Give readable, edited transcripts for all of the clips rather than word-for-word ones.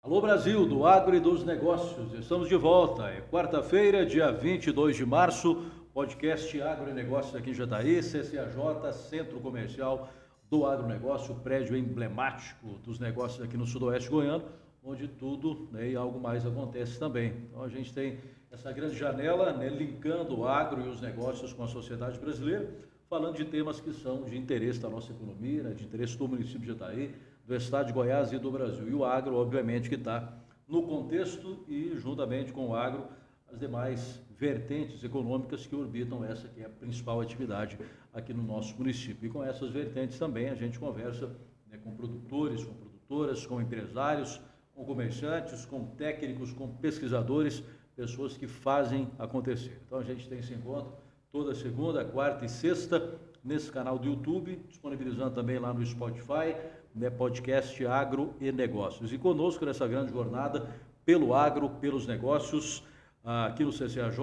Alô Brasil, do Agro e dos Negócios, estamos de volta, é quarta-feira, dia 22 de março, podcast Agro e Negócios aqui em Jataí, CCAJ, Centro Comercial do Agronegócio, prédio emblemático dos negócios aqui no sudoeste goiano, onde tudo, e algo mais acontece também. Então a gente tem essa grande janela, linkando o agro e os negócios com a sociedade brasileira, falando de temas que são de interesse da nossa economia, de interesse do município de Jataí, do estado de Goiás e do Brasil. E o agro, obviamente, que está no contexto e, juntamente com o agro, as demais vertentes econômicas que orbitam essa que é a principal atividade aqui no nosso município. E com essas vertentes também a gente conversa com produtores, com produtoras, com empresários, com comerciantes, com técnicos, com pesquisadores, pessoas que fazem acontecer. Então a gente tem esse encontro toda segunda, quarta e sexta nesse canal do YouTube, disponibilizando também lá no Spotify, podcast Agro e Negócios. E conosco nessa grande jornada pelo agro, pelos negócios, aqui no CCAJ,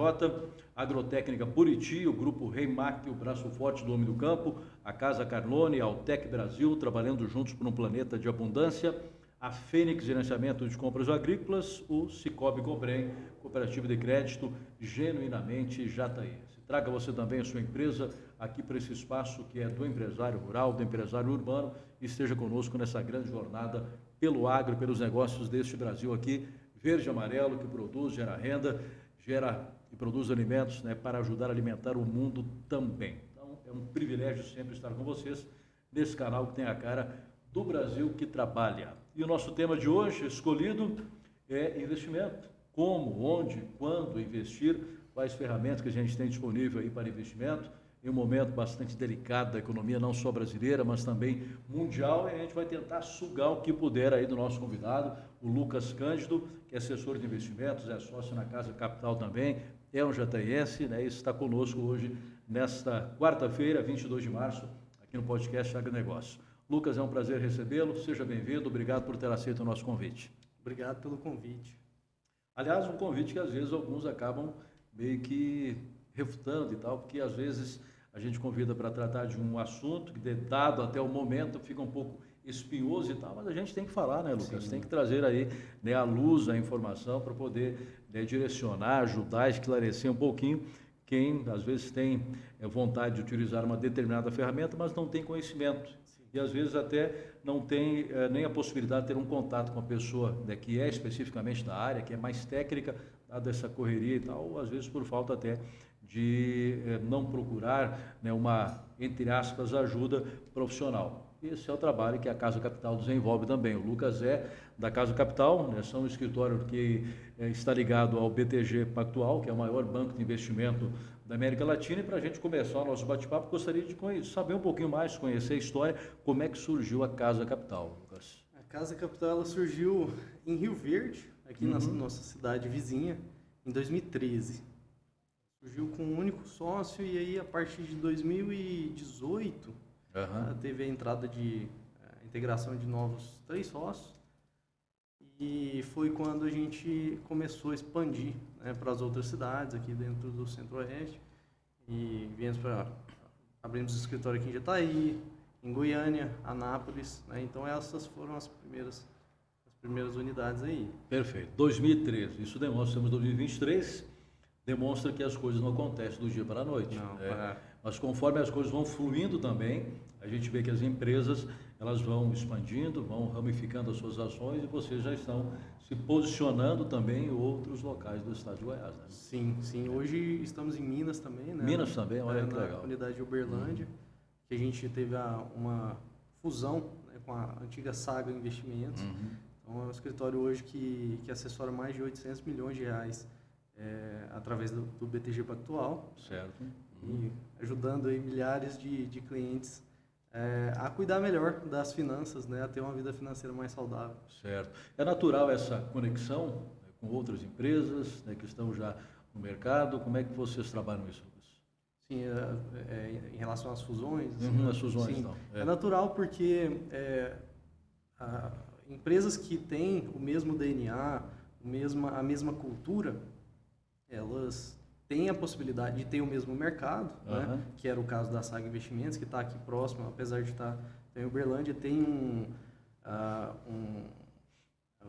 Agrotécnica Buriti, o Grupo Reimac, o braço forte do homem do campo, a Casa Carlone, a Altec Brasil, trabalhando juntos por um planeta de abundância, a Fênix Gerenciamento de Compras Agrícolas, o Cicobi Cobrem, Cooperativa de Crédito, genuinamente Jataí. Traga você também a sua empresa aqui para esse espaço que é do empresário rural, do empresário urbano, e esteja conosco nessa grande jornada pelo agro, pelos negócios deste Brasil aqui, verde e amarelo, que produz, gera renda, gera e produz alimentos, para ajudar a alimentar o mundo também. Então é um privilégio sempre estar com vocês nesse canal que tem a cara do Brasil que trabalha. E o nosso tema de hoje escolhido é investimento. Como, onde, quando investir, quais ferramentas que a gente tem disponível aí para investimento, em um momento bastante delicado da economia, não só brasileira, mas também mundial, e a gente vai tentar sugar o que puder aí do nosso convidado, o Lucas Cândido, que é assessor de investimentos, é sócio na Casa Capital também, é um jataiense, e está conosco hoje, nesta quarta-feira, 22 de março, aqui no podcast Agronegócio. Lucas, é um prazer recebê-lo, seja bem-vindo, obrigado por ter aceito o nosso convite. Obrigado pelo convite. Aliás, um convite que às vezes alguns acabam meio que refutando e tal, porque às vezes a gente convida para tratar de um assunto que, dado até o momento, fica um pouco espinhoso e tal, mas a gente tem que falar, Lucas? Sim. Tem que trazer aí a luz, a informação para poder direcionar, ajudar, esclarecer um pouquinho quem às vezes tem vontade de utilizar uma determinada ferramenta, mas não tem conhecimento. Sim. E às vezes até não tem nem a possibilidade de ter um contato com a pessoa que é especificamente da área, que é mais técnica, dessa correria e tal, ou às vezes por falta até de não procurar uma, entre aspas, ajuda profissional. Esse é o trabalho que a Casa Capital desenvolve também. O Lucas é da Casa Capital, são um escritório que está ligado ao BTG Pactual, que é o maior banco de investimento da América Latina, e para a gente começar o nosso bate-papo, gostaria de saber um pouquinho mais, conhecer a história, como é que surgiu a Casa Capital, Lucas. A Casa Capital ela surgiu em Rio Verde, aqui na nossa cidade vizinha, em 2013. Surgiu com um único sócio e aí a partir de 2018 teve a entrada de integração de novos 3 sócios e foi quando a gente começou a expandir para as outras cidades aqui dentro do Centro-Oeste e abrimos escritório aqui em Jataí, em Goiânia, Anápolis, então essas foram as primeiras unidades aí. Perfeito. 2013, isso demonstra, estamos em 2023, demonstra que as coisas não acontecem do dia para a noite. Não, mas conforme as coisas vão fluindo também, a gente vê que as empresas elas vão expandindo, vão ramificando as suas ações e vocês já estão se posicionando também em outros locais do estado de Goiás. Né? Sim. Hoje estamos em Minas também. Minas também, olha que legal. Na unidade de Uberlândia, que a gente teve uma fusão com a antiga Saga Investimentos. Então, é um escritório hoje que assessora mais de 800 milhões de reais através do BTG Pactual. Certo. E ajudando aí milhares de clientes a cuidar melhor das finanças, a ter uma vida financeira mais saudável. Certo. É natural essa conexão com outras empresas que estão já no mercado? Como é que vocês trabalham isso, Lucas? Sim, em relação às fusões. As fusões, sim, então. É natural porque empresas que têm o mesmo DNA, a mesma cultura, elas têm a possibilidade de ter o mesmo mercado, que era o caso da Saga Investimentos, que está aqui próximo, apesar de estar em Uberlândia, tem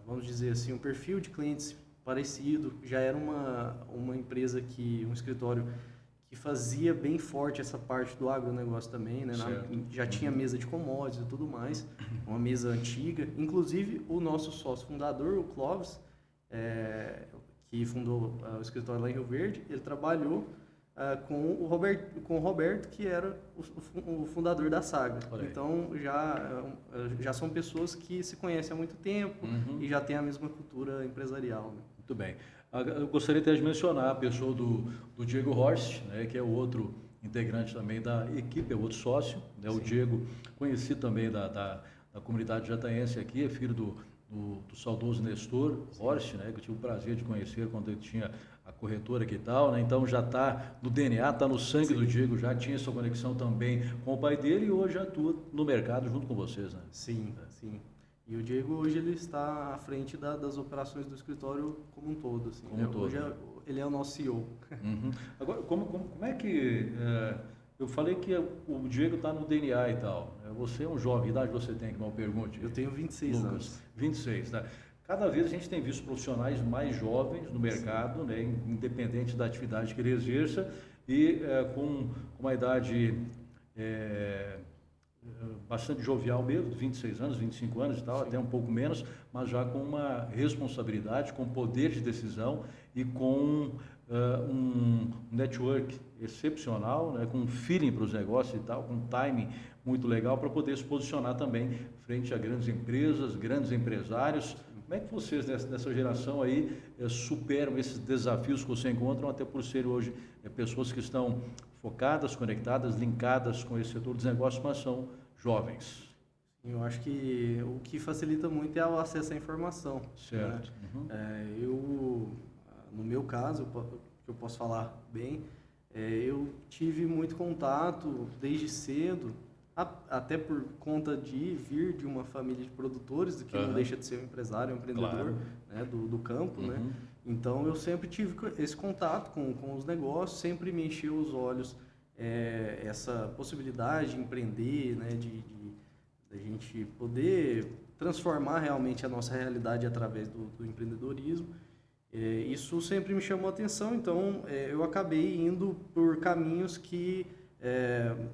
vamos dizer assim, um perfil de clientes parecido. Já era uma empresa um escritório que fazia bem forte essa parte do agronegócio também, né? Já tinha mesa de commodities e tudo mais, uma mesa antiga. Inclusive, o nosso sócio fundador, o Clóvis, que fundou o escritório lá em Rio Verde, ele trabalhou com o Roberto, que era o fundador da Saga. Então, já são pessoas que se conhecem há muito tempo e já têm a mesma cultura empresarial. Né? Muito bem. Eu gostaria até de mencionar a pessoa do Diego Horst, né, que é o outro integrante também da equipe, é outro sócio. Né? O Diego, conhecido também da comunidade jataense aqui, é filho do saudoso Nestor Horst, né, que eu tive o prazer de conhecer quando ele tinha a corretora aqui e tal, né? Então já está no DNA, está no sangue do Diego, já tinha essa conexão também com o pai dele e hoje atua no mercado junto com vocês, né? Sim. E o Diego hoje ele está à frente das operações do escritório como um todo. Assim, como um todo. Hoje ele é o nosso CEO. Agora, como é que... eu falei que o Diego está no DNA e tal. Você é um jovem, que idade você tem, que mal pergunte? Eu tenho 26 anos. 26, tá? Cada vez a gente tem visto profissionais mais jovens no mercado, né, independente da atividade que ele exerça, e com uma idade bastante jovial mesmo, 26 anos, 25 anos e tal, até um pouco menos, mas já com uma responsabilidade, com poder de decisão e com um network excepcional, né, com um feeling para os negócios e tal, com um timing muito legal para poder se posicionar também frente a grandes empresas, grandes empresários. Como é que vocês, nessa geração aí, superam esses desafios que vocês encontram, até por serem hoje pessoas que estão focadas, conectadas, linkadas com esse setor dos negócios, mas são jovens? Eu acho que o que facilita muito é o acesso à informação. Certo. Né? No meu caso, que eu posso falar bem, eu tive muito contato desde cedo, até por conta de vir de uma família de produtores, que não deixa de ser um empresário, um empreendedor, claro, né, do campo, né? Então eu sempre tive esse contato com os negócios, sempre me encheu os olhos essa possibilidade de empreender, né, de a gente poder transformar realmente a nossa realidade através do empreendedorismo. Isso sempre me chamou a atenção, então eu acabei indo por caminhos que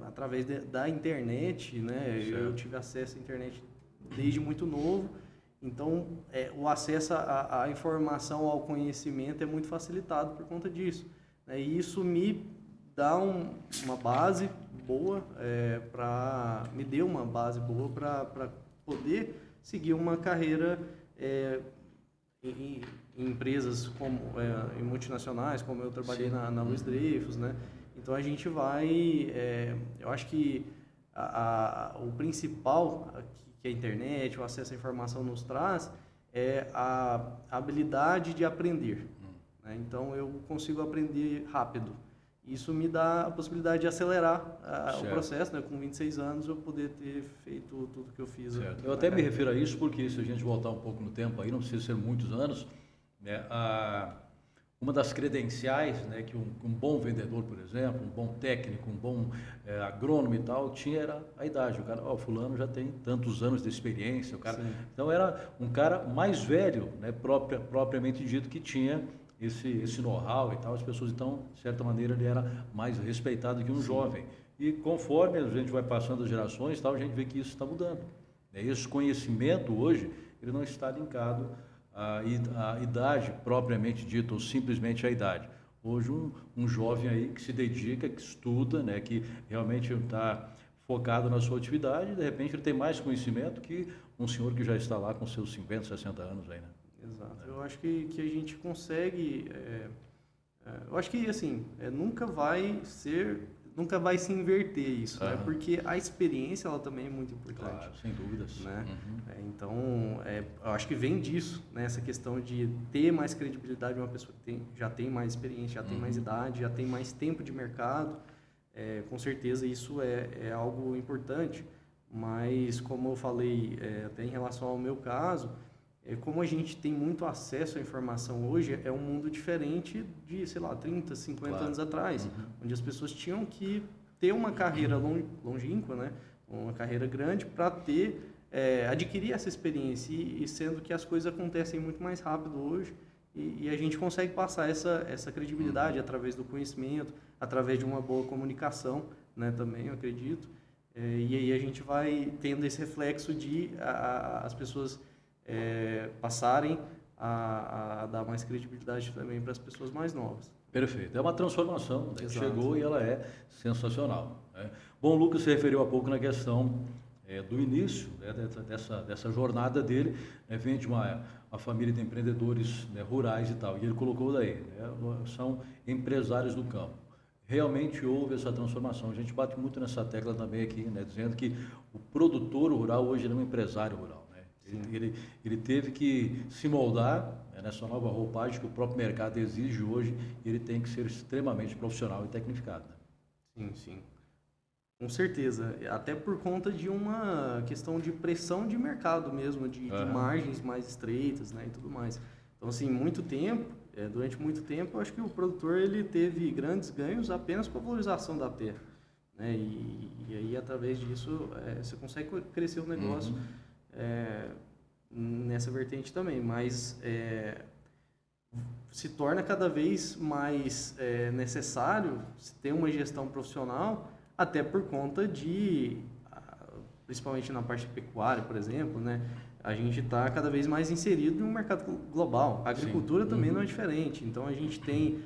através da internet, né? Eu tive acesso à internet desde muito novo, então o acesso à informação, ao conhecimento é muito facilitado por conta disso, né? E isso me dá uma base boa, me deu uma base boa para poder seguir uma carreira em empresas como em multinacionais, como eu trabalhei na Luiz Dreyfus, né? Então a gente vai, eu acho que o principal que a internet, o acesso à informação nos traz é a habilidade de aprender. Né? Então eu consigo aprender rápido. Isso me dá a possibilidade de acelerar o processo, né? Com 26 anos eu poder ter feito tudo que eu fiz. Eu até me refiro a isso porque se a gente voltar um pouco no tempo aí, não precisa ser muitos anos, né? Uma das credenciais, né, que um bom vendedor, por exemplo, um bom técnico, um bom agrônomo e tal, tinha era a idade. O cara, fulano já tem tantos anos de experiência. O cara, então era um cara mais velho, né, propriamente dito, que tinha esse know-how e tal. As pessoas, então, de certa maneira, ele era mais respeitado que um jovem. E conforme a gente vai passando as gerações e tal, a gente vê que isso está mudando. Esse conhecimento hoje, ele não está linkado a idade propriamente dita, ou simplesmente a idade. Hoje um jovem aí que se dedica, que estuda, né, que realmente está focado na sua atividade, de repente ele tem mais conhecimento que um senhor que já está lá com seus 50, 60 anos aí, né? Exato. Eu acho que a gente consegue, eu acho que assim, nunca vai se inverter isso, né? Porque a experiência ela também é muito importante. Claro, sem dúvidas. Né? Então, eu acho que vem disso, né? Essa questão de ter mais credibilidade, uma pessoa que já tem mais experiência, já tem mais idade, já tem mais tempo de mercado, com certeza isso é algo importante, mas como eu falei, até em relação ao meu caso, como a gente tem muito acesso à informação hoje, é um mundo diferente de, sei lá, 30, 50 anos atrás, onde as pessoas tinham que ter uma carreira longínqua, né? Uma carreira grande para ter adquirir essa experiência, e sendo que as coisas acontecem muito mais rápido hoje, e a gente consegue passar essa credibilidade através do conhecimento, através de uma boa comunicação, né, também, eu acredito. E aí a gente vai tendo esse reflexo de as pessoas passarem a dar mais credibilidade também para as pessoas mais novas. Perfeito. É uma transformação, né, que Exato. chegou e ela é sensacional, né? Bom, o Lucas se referiu há pouco na questão do início, né, dessa jornada dele, né, vem de uma família de empreendedores, né, rurais e tal, e ele colocou daí, né, são empresários do campo. Realmente houve essa transformação. A gente bate muito nessa tecla também aqui, né, dizendo que o produtor rural hoje é um empresário rural, né? Ele teve que se moldar, né, nessa nova roupagem que o próprio mercado exige hoje, e ele tem que ser extremamente profissional e tecnificado, né? Sim, sim. Com certeza. Até por conta de uma questão de pressão de mercado mesmo, de margens mais estreitas, né, e tudo mais. Então, assim, durante muito tempo, eu acho que o produtor ele teve grandes ganhos apenas com a valorização da terra, né? E aí, através disso, você consegue crescer o negócio nessa vertente também. Mas se torna cada vez mais necessário ter uma gestão profissional, até por conta principalmente na parte pecuária, por exemplo, né? A gente está cada vez mais inserido no mercado global. A agricultura também não é diferente. Então, a gente tem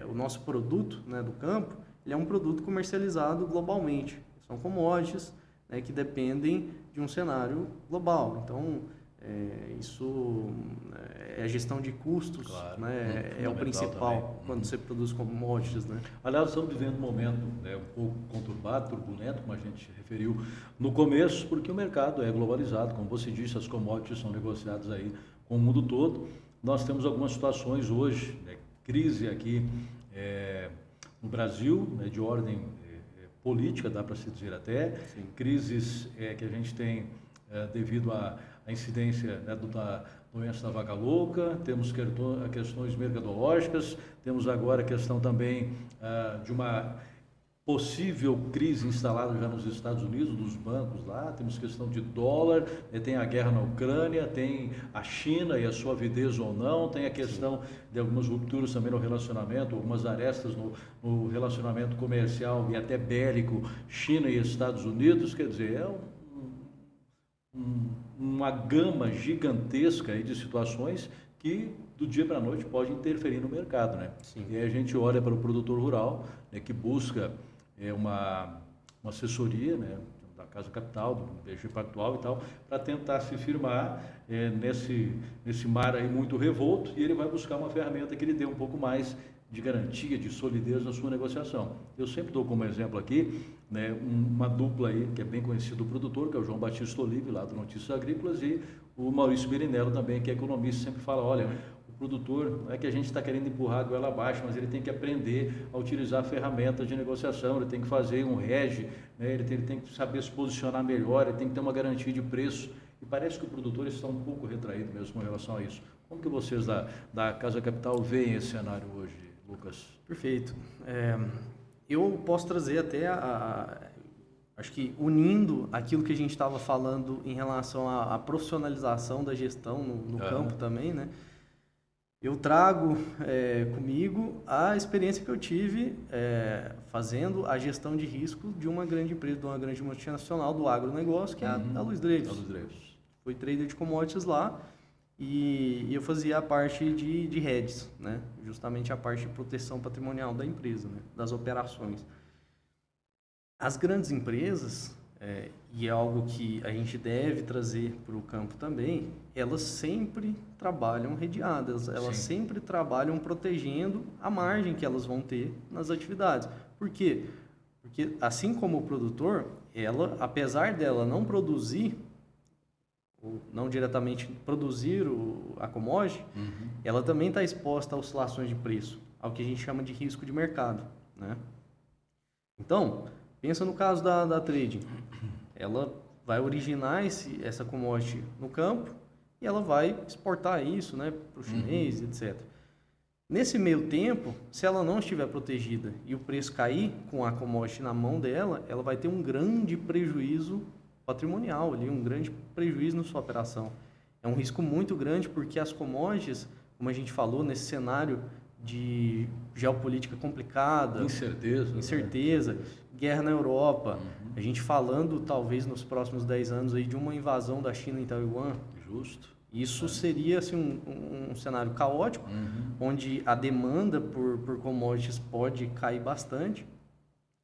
o nosso produto, né, do campo, ele é um produto comercializado globalmente. São commodities, né, que dependem de um cenário global. Então, isso é a gestão de custos, claro, né, é o principal também, quando você produz commodities, né? Aliás, estamos vivendo um momento, né, um pouco conturbado, turbulento, como a gente referiu no começo, porque o mercado é globalizado, como você disse, as commodities são negociadas aí com o mundo todo. Nós temos algumas situações hoje, né, crise aqui no Brasil, né, de ordem política, dá para se dizer até, sim, crises que a gente tem devido à incidência, né, da doença da vaca louca, temos questões mercadológicas, temos agora a questão também de uma possível crise instalada já nos Estados Unidos, dos bancos lá, temos questão de dólar, tem a guerra na Ucrânia, tem a China e a sua avidez ou não, tem a questão de algumas rupturas também no relacionamento, algumas arestas no relacionamento comercial e até bélico China e Estados Unidos, quer dizer, uma gama gigantesca aí de situações que do dia para a noite pode interferir no mercado, né? Sim. E aí a gente olha para o produtor rural, né, que busca uma assessoria, né, da Casa Capital, do BG Pactual e tal, para tentar se firmar nesse mar aí muito revolto, e ele vai buscar uma ferramenta que lhe dê um pouco mais de garantia, de solidez na sua negociação. Eu sempre dou como exemplo aqui, né, uma dupla aí que é bem conhecido do produtor, que é o João Batista Olive, lá do Notícias Agrícolas, e o Maurício Birinello também, que é economista, sempre fala, olha, o produtor, não é que a gente está querendo empurrar a goela abaixo, mas ele tem que aprender a utilizar ferramentas de negociação, ele tem que fazer um hedge, né, ele tem que saber se posicionar melhor, ele tem que ter uma garantia de preço, e parece que o produtor está um pouco retraído mesmo com relação a isso. Como que vocês da Casa Capital veem esse cenário hoje, Lucas? Perfeito. Eu posso trazer até acho que unindo aquilo que a gente estava falando em relação à profissionalização da gestão no campo também, né? Eu trago comigo a experiência que eu tive fazendo a gestão de risco de uma grande empresa, de uma grande multinacional do agronegócio, que é a Luiz Dreyfus. Fui trader de commodities lá. E eu fazia a parte de hedges, né? Justamente a parte de proteção patrimonial da empresa, né? Das operações. As grandes empresas, e é algo que a gente deve trazer para o campo também, elas sempre trabalham redeadas, elas sempre trabalham protegendo a margem que elas vão ter nas atividades. Por quê? Porque assim como o produtor, ela, apesar dela não produzir, não diretamente produzir a commodity, ela também está exposta a oscilações de preço, ao que a gente chama de risco de mercado, né? Então, pensa no caso da trading. Ela vai originar essa commodity no campo e ela vai exportar isso, né, para o chinês, etc. Nesse meio tempo, se ela não estiver protegida e o preço cair com a commodity na mão dela, ela vai ter um grande prejuízo patrimonial ali, um grande prejuízo na sua operação. É um risco muito grande porque as commodities, como a gente falou, nesse cenário de geopolítica complicada, incerteza, guerra na Europa, a gente falando talvez nos próximos 10 anos aí de uma invasão da China em Taiwan. Justo. Isso seria assim, um cenário caótico, onde a demanda por commodities pode cair bastante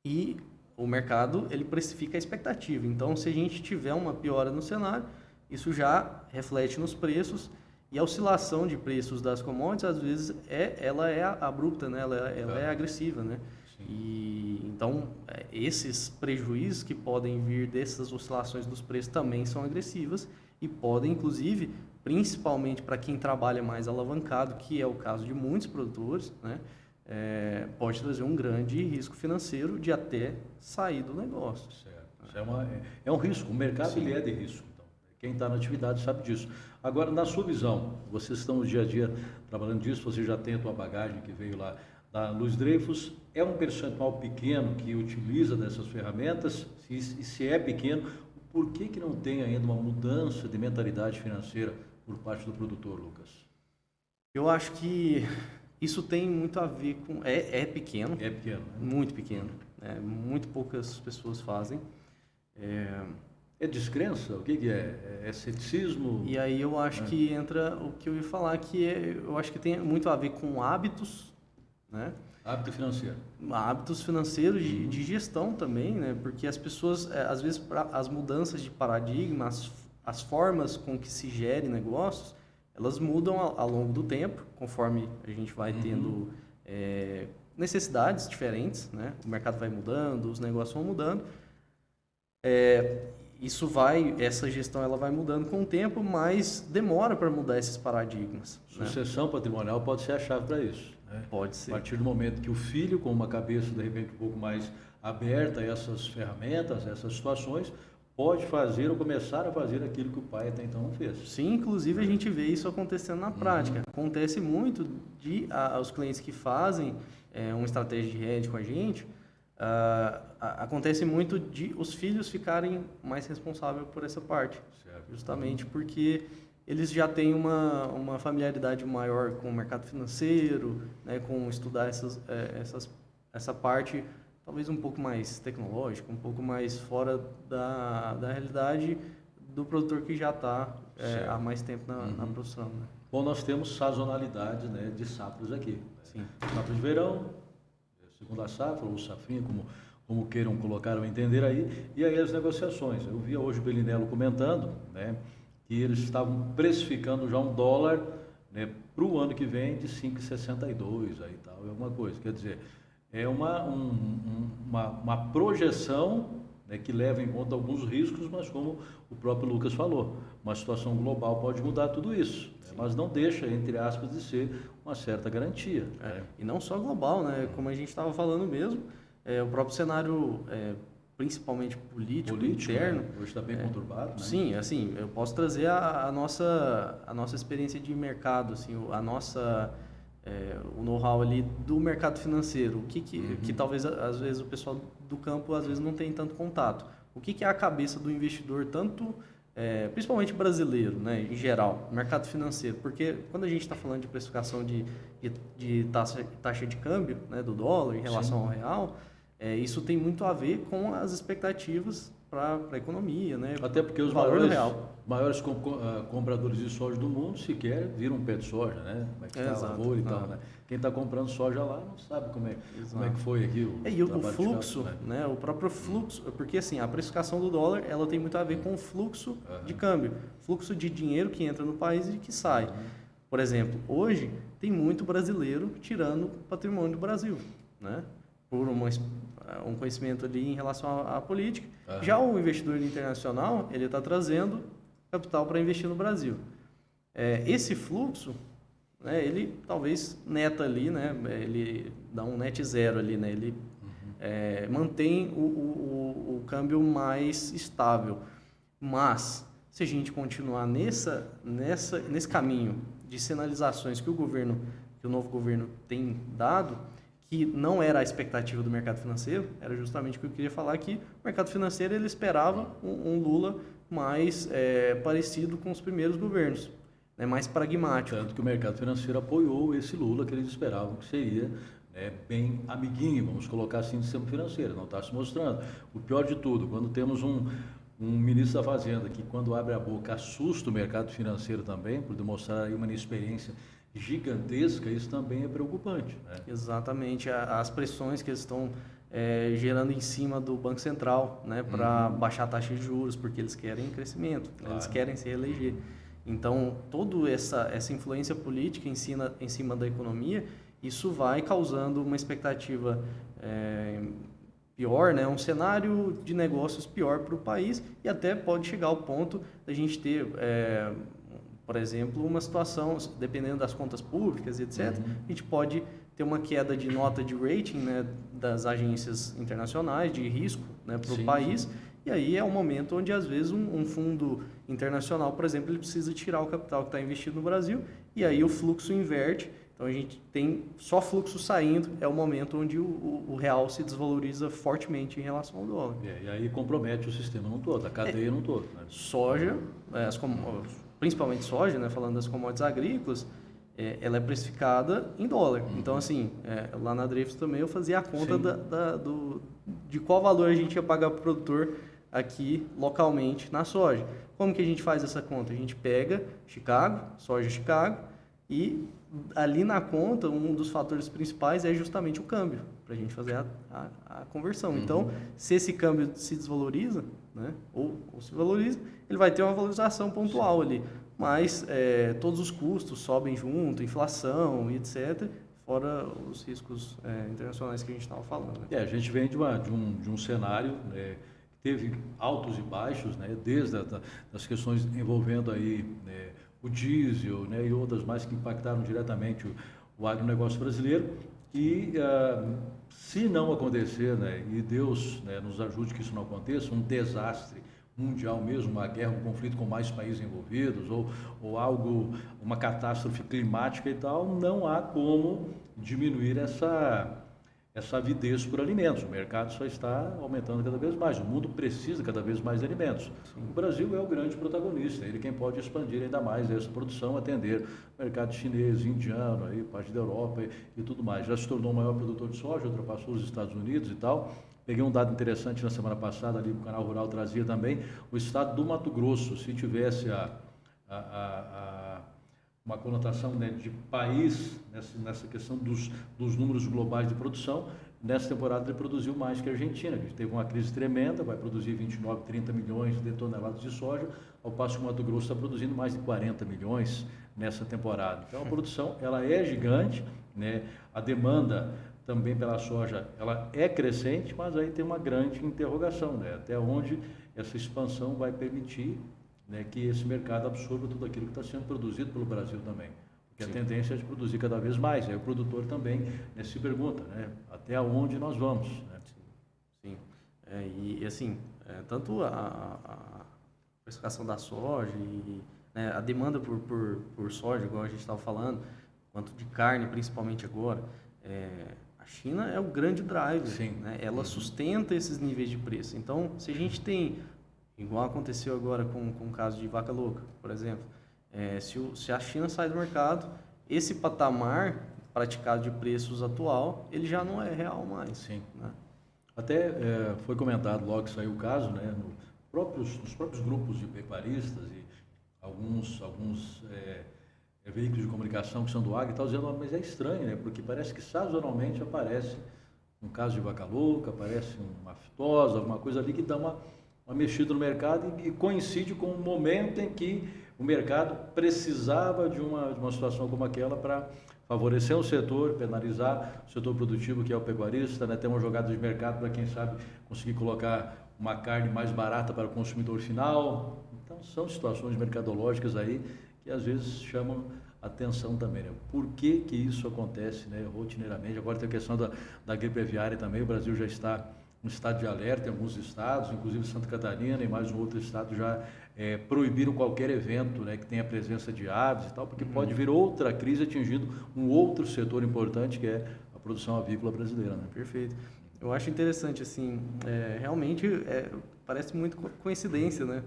e o mercado ele precifica a expectativa. Então, se a gente tiver uma piora no cenário, isso já reflete nos preços e a oscilação de preços das commodities, às vezes, ela é abrupta, né? Ela é agressiva, né? E, então, esses prejuízos que podem vir dessas oscilações dos preços também são agressivas e podem, inclusive, principalmente para quem trabalha mais alavancado, que é o caso de muitos produtores, né? Pode trazer um grande risco financeiro de até sair do negócio. Certo. Isso é um risco, o mercado ele é de risco. Então, quem está na atividade sabe disso. Agora, na sua visão, vocês estão no dia a dia trabalhando disso, você já tem a tua bagagem que veio lá da Luiz Dreyfus, é um percentual pequeno que utiliza dessas ferramentas? Se é pequeno, por que não tem ainda uma mudança de mentalidade financeira por parte do produtor, Lucas? Eu acho que isso tem muito a ver com... É pequeno. É pequeno. Né? Muito pequeno. Muito poucas pessoas fazem. É descrença? O que é? É ceticismo? E aí eu acho que entra o que eu ia falar, eu acho que tem muito a ver com hábitos, né? Hábito financeiro. Hábitos financeiros de gestão também, né? Porque as pessoas, às vezes, as mudanças de paradigma, as formas com que se gere negócios, elas mudam ao longo do tempo, conforme a gente vai tendo necessidades diferentes, né? O mercado vai mudando, os negócios vão mudando. Essa gestão ela vai mudando com o tempo, mas demora para mudar esses paradigmas. Sucessão patrimonial pode ser a chave para isso. Né? Pode ser. A partir do momento que o filho, com uma cabeça de repente um pouco mais aberta a essas ferramentas, essas situações, pode fazer ou começar a fazer aquilo que o pai até então não fez. Sim, inclusive a gente vê isso acontecendo na prática. Acontece muito os clientes que fazem uma estratégia de hedge com a gente, acontece muito de os filhos ficarem mais responsáveis por essa parte. Certo. Justamente porque eles já têm uma familiaridade maior com o mercado financeiro, né, com estudar essa parte talvez um pouco mais tecnológica, um pouco mais fora da realidade do produtor que já está há mais tempo na produção. Né? Bom, nós temos sazonalidade, né, de safras aqui. Sim. Safra de verão, segunda safra, ou safrinha, como queiram colocar ou entender aí, e aí as negociações. Eu via hoje o Belinello comentando, né, que eles estavam precificando já um dólar, né, para o ano que vem de 5,62 aí tal, é alguma coisa. Quer dizer, é uma projeção, né, que leva em conta alguns riscos, mas como o próprio Lucas falou, uma situação global pode mudar tudo isso, né, mas não deixa, entre aspas, de ser uma certa garantia. Né? E não só global, né, como a gente estava falando mesmo, o próprio cenário, principalmente político interno. Né? Hoje está bem conturbado. Né? Sim, assim, eu posso trazer a nossa experiência de mercado, assim, o know-how ali do mercado financeiro, que talvez às vezes o pessoal do campo às vezes não tem tanto contato. O que é a cabeça do investidor, tanto principalmente brasileiro, né, em geral, mercado financeiro, porque quando a gente está falando de precificação de taxa de câmbio, né, do dólar em relação ao real, isso tem muito a ver com as expectativas para a economia, né? Até porque os maiores compradores de soja do mundo sequer viram um pé de soja, né? Como é que está a lavoura e tal, né? Quem está comprando soja lá não sabe como é que foi aqui o fluxo, né? O próprio fluxo, porque assim, a precificação do dólar, ela tem muito a ver com o fluxo de câmbio, fluxo de dinheiro que entra no país e que sai. Por exemplo, hoje tem muito brasileiro tirando patrimônio do Brasil, né? Por um conhecimento ali em relação à política. Já o investidor internacional, ele está trazendo capital para investir no Brasil. Esse fluxo, né, ele talvez neta ali, né, ele dá um net zero ali, né, ele mantém o câmbio mais estável. Mas, se a gente continuar nesse caminho de sinalizações que o novo governo tem dado, que não era a expectativa do mercado financeiro, era justamente o que eu queria falar, que o mercado financeiro ele esperava um Lula mais parecido com os primeiros governos, né, mais pragmático. Tanto que o mercado financeiro apoiou esse Lula que eles esperavam que seria, né, bem amiguinho, vamos colocar assim, do sistema financeiro, não está se mostrando. O pior de tudo, quando temos um ministro da Fazenda que, quando abre a boca, assusta o mercado financeiro também, por demonstrar aí uma inexperiência gigantesca, isso também é preocupante, né? Exatamente, as pressões que eles estão gerando em cima do Banco Central, né, para baixar a taxa de juros, porque eles querem crescimento, né, Claro. eles querem se reeleger. Então, toda essa influência política em cima da economia, isso vai causando uma expectativa pior, né, um cenário de negócios pior para o país, e até pode chegar ao ponto da gente ter por exemplo, uma situação, dependendo das contas públicas, etc., a gente pode ter uma queda de nota de rating, né, das agências internacionais de risco, né, para o país. Sim. E aí é um momento onde, às vezes, um fundo internacional, por exemplo, ele precisa tirar o capital que está investido no Brasil, e aí o fluxo inverte. Então, a gente tem só fluxo saindo, é o momento onde o real se desvaloriza fortemente em relação ao dólar. E aí compromete o sistema não todo, a cadeia não todo. Né? Soja, principalmente soja, né, falando das commodities agrícolas, ela é precificada em dólar. Então, assim, lá na Dreyfus também eu fazia a conta de qual valor a gente ia pagar para o produtor aqui localmente na soja. Como que a gente faz essa conta? A gente pega soja Chicago, e ali na conta, um dos fatores principais é justamente o câmbio, para a gente fazer a conversão. Então, se esse câmbio se desvaloriza, né, ou se valoriza, ele vai ter uma valorização pontual ali. Mas todos os custos sobem junto, inflação e etc., fora os riscos internacionais que a gente estava falando. Né? A gente vem de um cenário que teve altos e baixos, né, desde as questões envolvendo aí o diesel, né, e outras mais que impactaram diretamente o agronegócio brasileiro. E se não acontecer, né, e Deus, né, nos ajude que isso não aconteça, um desastre mundial mesmo, uma guerra, um conflito com mais países envolvidos, ou algo, uma catástrofe climática e tal, não há como diminuir essa avidez por alimentos. O mercado só está aumentando cada vez mais, o mundo precisa cada vez mais de alimentos. Sim. O Brasil é o grande protagonista, ele quem pode expandir ainda mais essa produção, atender o mercado chinês, indiano, aí, parte da Europa e tudo mais. Já se tornou o maior produtor de soja, ultrapassou os Estados Unidos e tal. Peguei um dado interessante na semana passada, ali o Canal Rural trazia também, o estado do Mato Grosso, se tivesse uma conotação, né, de país nessa questão dos números globais de produção, nessa temporada ele produziu mais que a Argentina, que teve uma crise tremenda, vai produzir 29, 30 milhões de toneladas de soja, ao passo que o Mato Grosso está produzindo mais de 40 milhões nessa temporada. Então a produção ela é gigante, né? A demanda também pela soja ela é crescente, mas aí tem uma grande interrogação, né? Até onde essa expansão vai permitir, né, que esse mercado absorva tudo aquilo que está sendo produzido pelo Brasil também. Porque Sim. A tendência é de produzir cada vez mais. Aí o produtor também, né, se pergunta, né, até onde nós vamos. Né? Sim. E assim, tanto a precificação da soja e né, a demanda por soja, igual a gente estava falando, quanto de carne, principalmente agora, a China é o grande driver. Sim. Né? Ela sustenta esses níveis de preço. Então, se a gente tem... Igual aconteceu agora com o caso de vaca louca, por exemplo. Se a China sai do mercado, esse patamar praticado de preços atual, ele já não é real mais. Sim. Né? Até foi comentado logo que saiu o caso, né, nos próprios grupos de pecuaristas e alguns veículos de comunicação que são do agro e tal, dizendo, mas é estranho, né, porque parece que sazonalmente aparece um caso de vaca louca, aparece uma aftosa, alguma coisa ali que dá uma mexida no mercado e coincide com o momento em que o mercado precisava de uma situação como aquela para favorecer o setor, penalizar o setor produtivo que é o pecuarista, né? Ter uma jogada de mercado para quem sabe conseguir colocar uma carne mais barata para o consumidor final. Então são situações mercadológicas aí que às vezes chamam atenção também, né? Por que isso acontece, né, rotineiramente? Agora tem a questão da gripe aviária também, o Brasil já está um estado de alerta em alguns estados, inclusive Santa Catarina e mais um outro estado já proibiram qualquer evento, né, que tenha presença de aves e tal, porque pode vir outra crise atingindo um outro setor importante que é a produção avícola brasileira, né? Perfeito. Eu acho interessante, assim, realmente parece muito coincidência, né?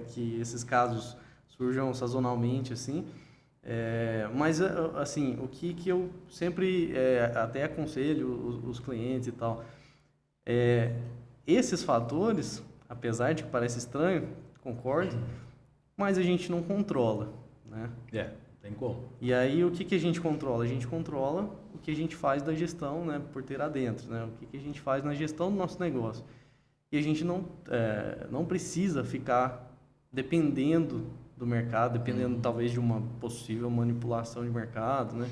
Que esses casos surjam sazonalmente, assim. Mas, assim, o que eu sempre até aconselho os clientes e tal, esses fatores, apesar de que parece estranho, concordo, mas a gente não controla, né? Tem como. E aí, o que a gente controla? A gente controla o que a gente faz da gestão, né, porteira adentro, né? O que a gente faz na gestão do nosso negócio. E a gente não precisa ficar dependendo do mercado, dependendo talvez de uma possível manipulação de mercado, né?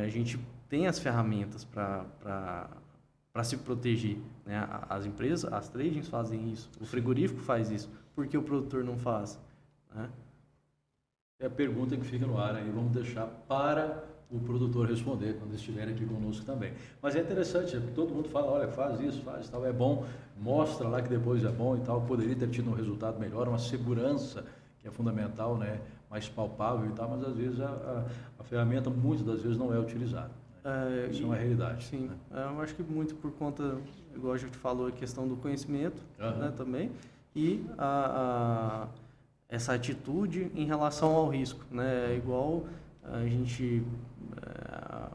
A gente tem as ferramentas para se proteger, né? As empresas, as tradings fazem isso, o frigorífico faz isso, por que o produtor não faz, né? É a pergunta que fica no ar aí, vamos deixar para o produtor responder quando estiver aqui conosco também. Mas é interessante, todo mundo fala, olha, faz isso, faz tal, é bom, mostra lá que depois é bom e tal, poderia ter tido um resultado melhor, uma segurança que é fundamental, né, mais palpável e tal, mas às vezes a ferramenta muitas das vezes não é utilizada. Né? Isso é uma realidade. Sim, né? Eu acho que muito por conta, igual a gente falou, a questão do conhecimento, né, também, e essa atitude em relação ao risco, né? Igual a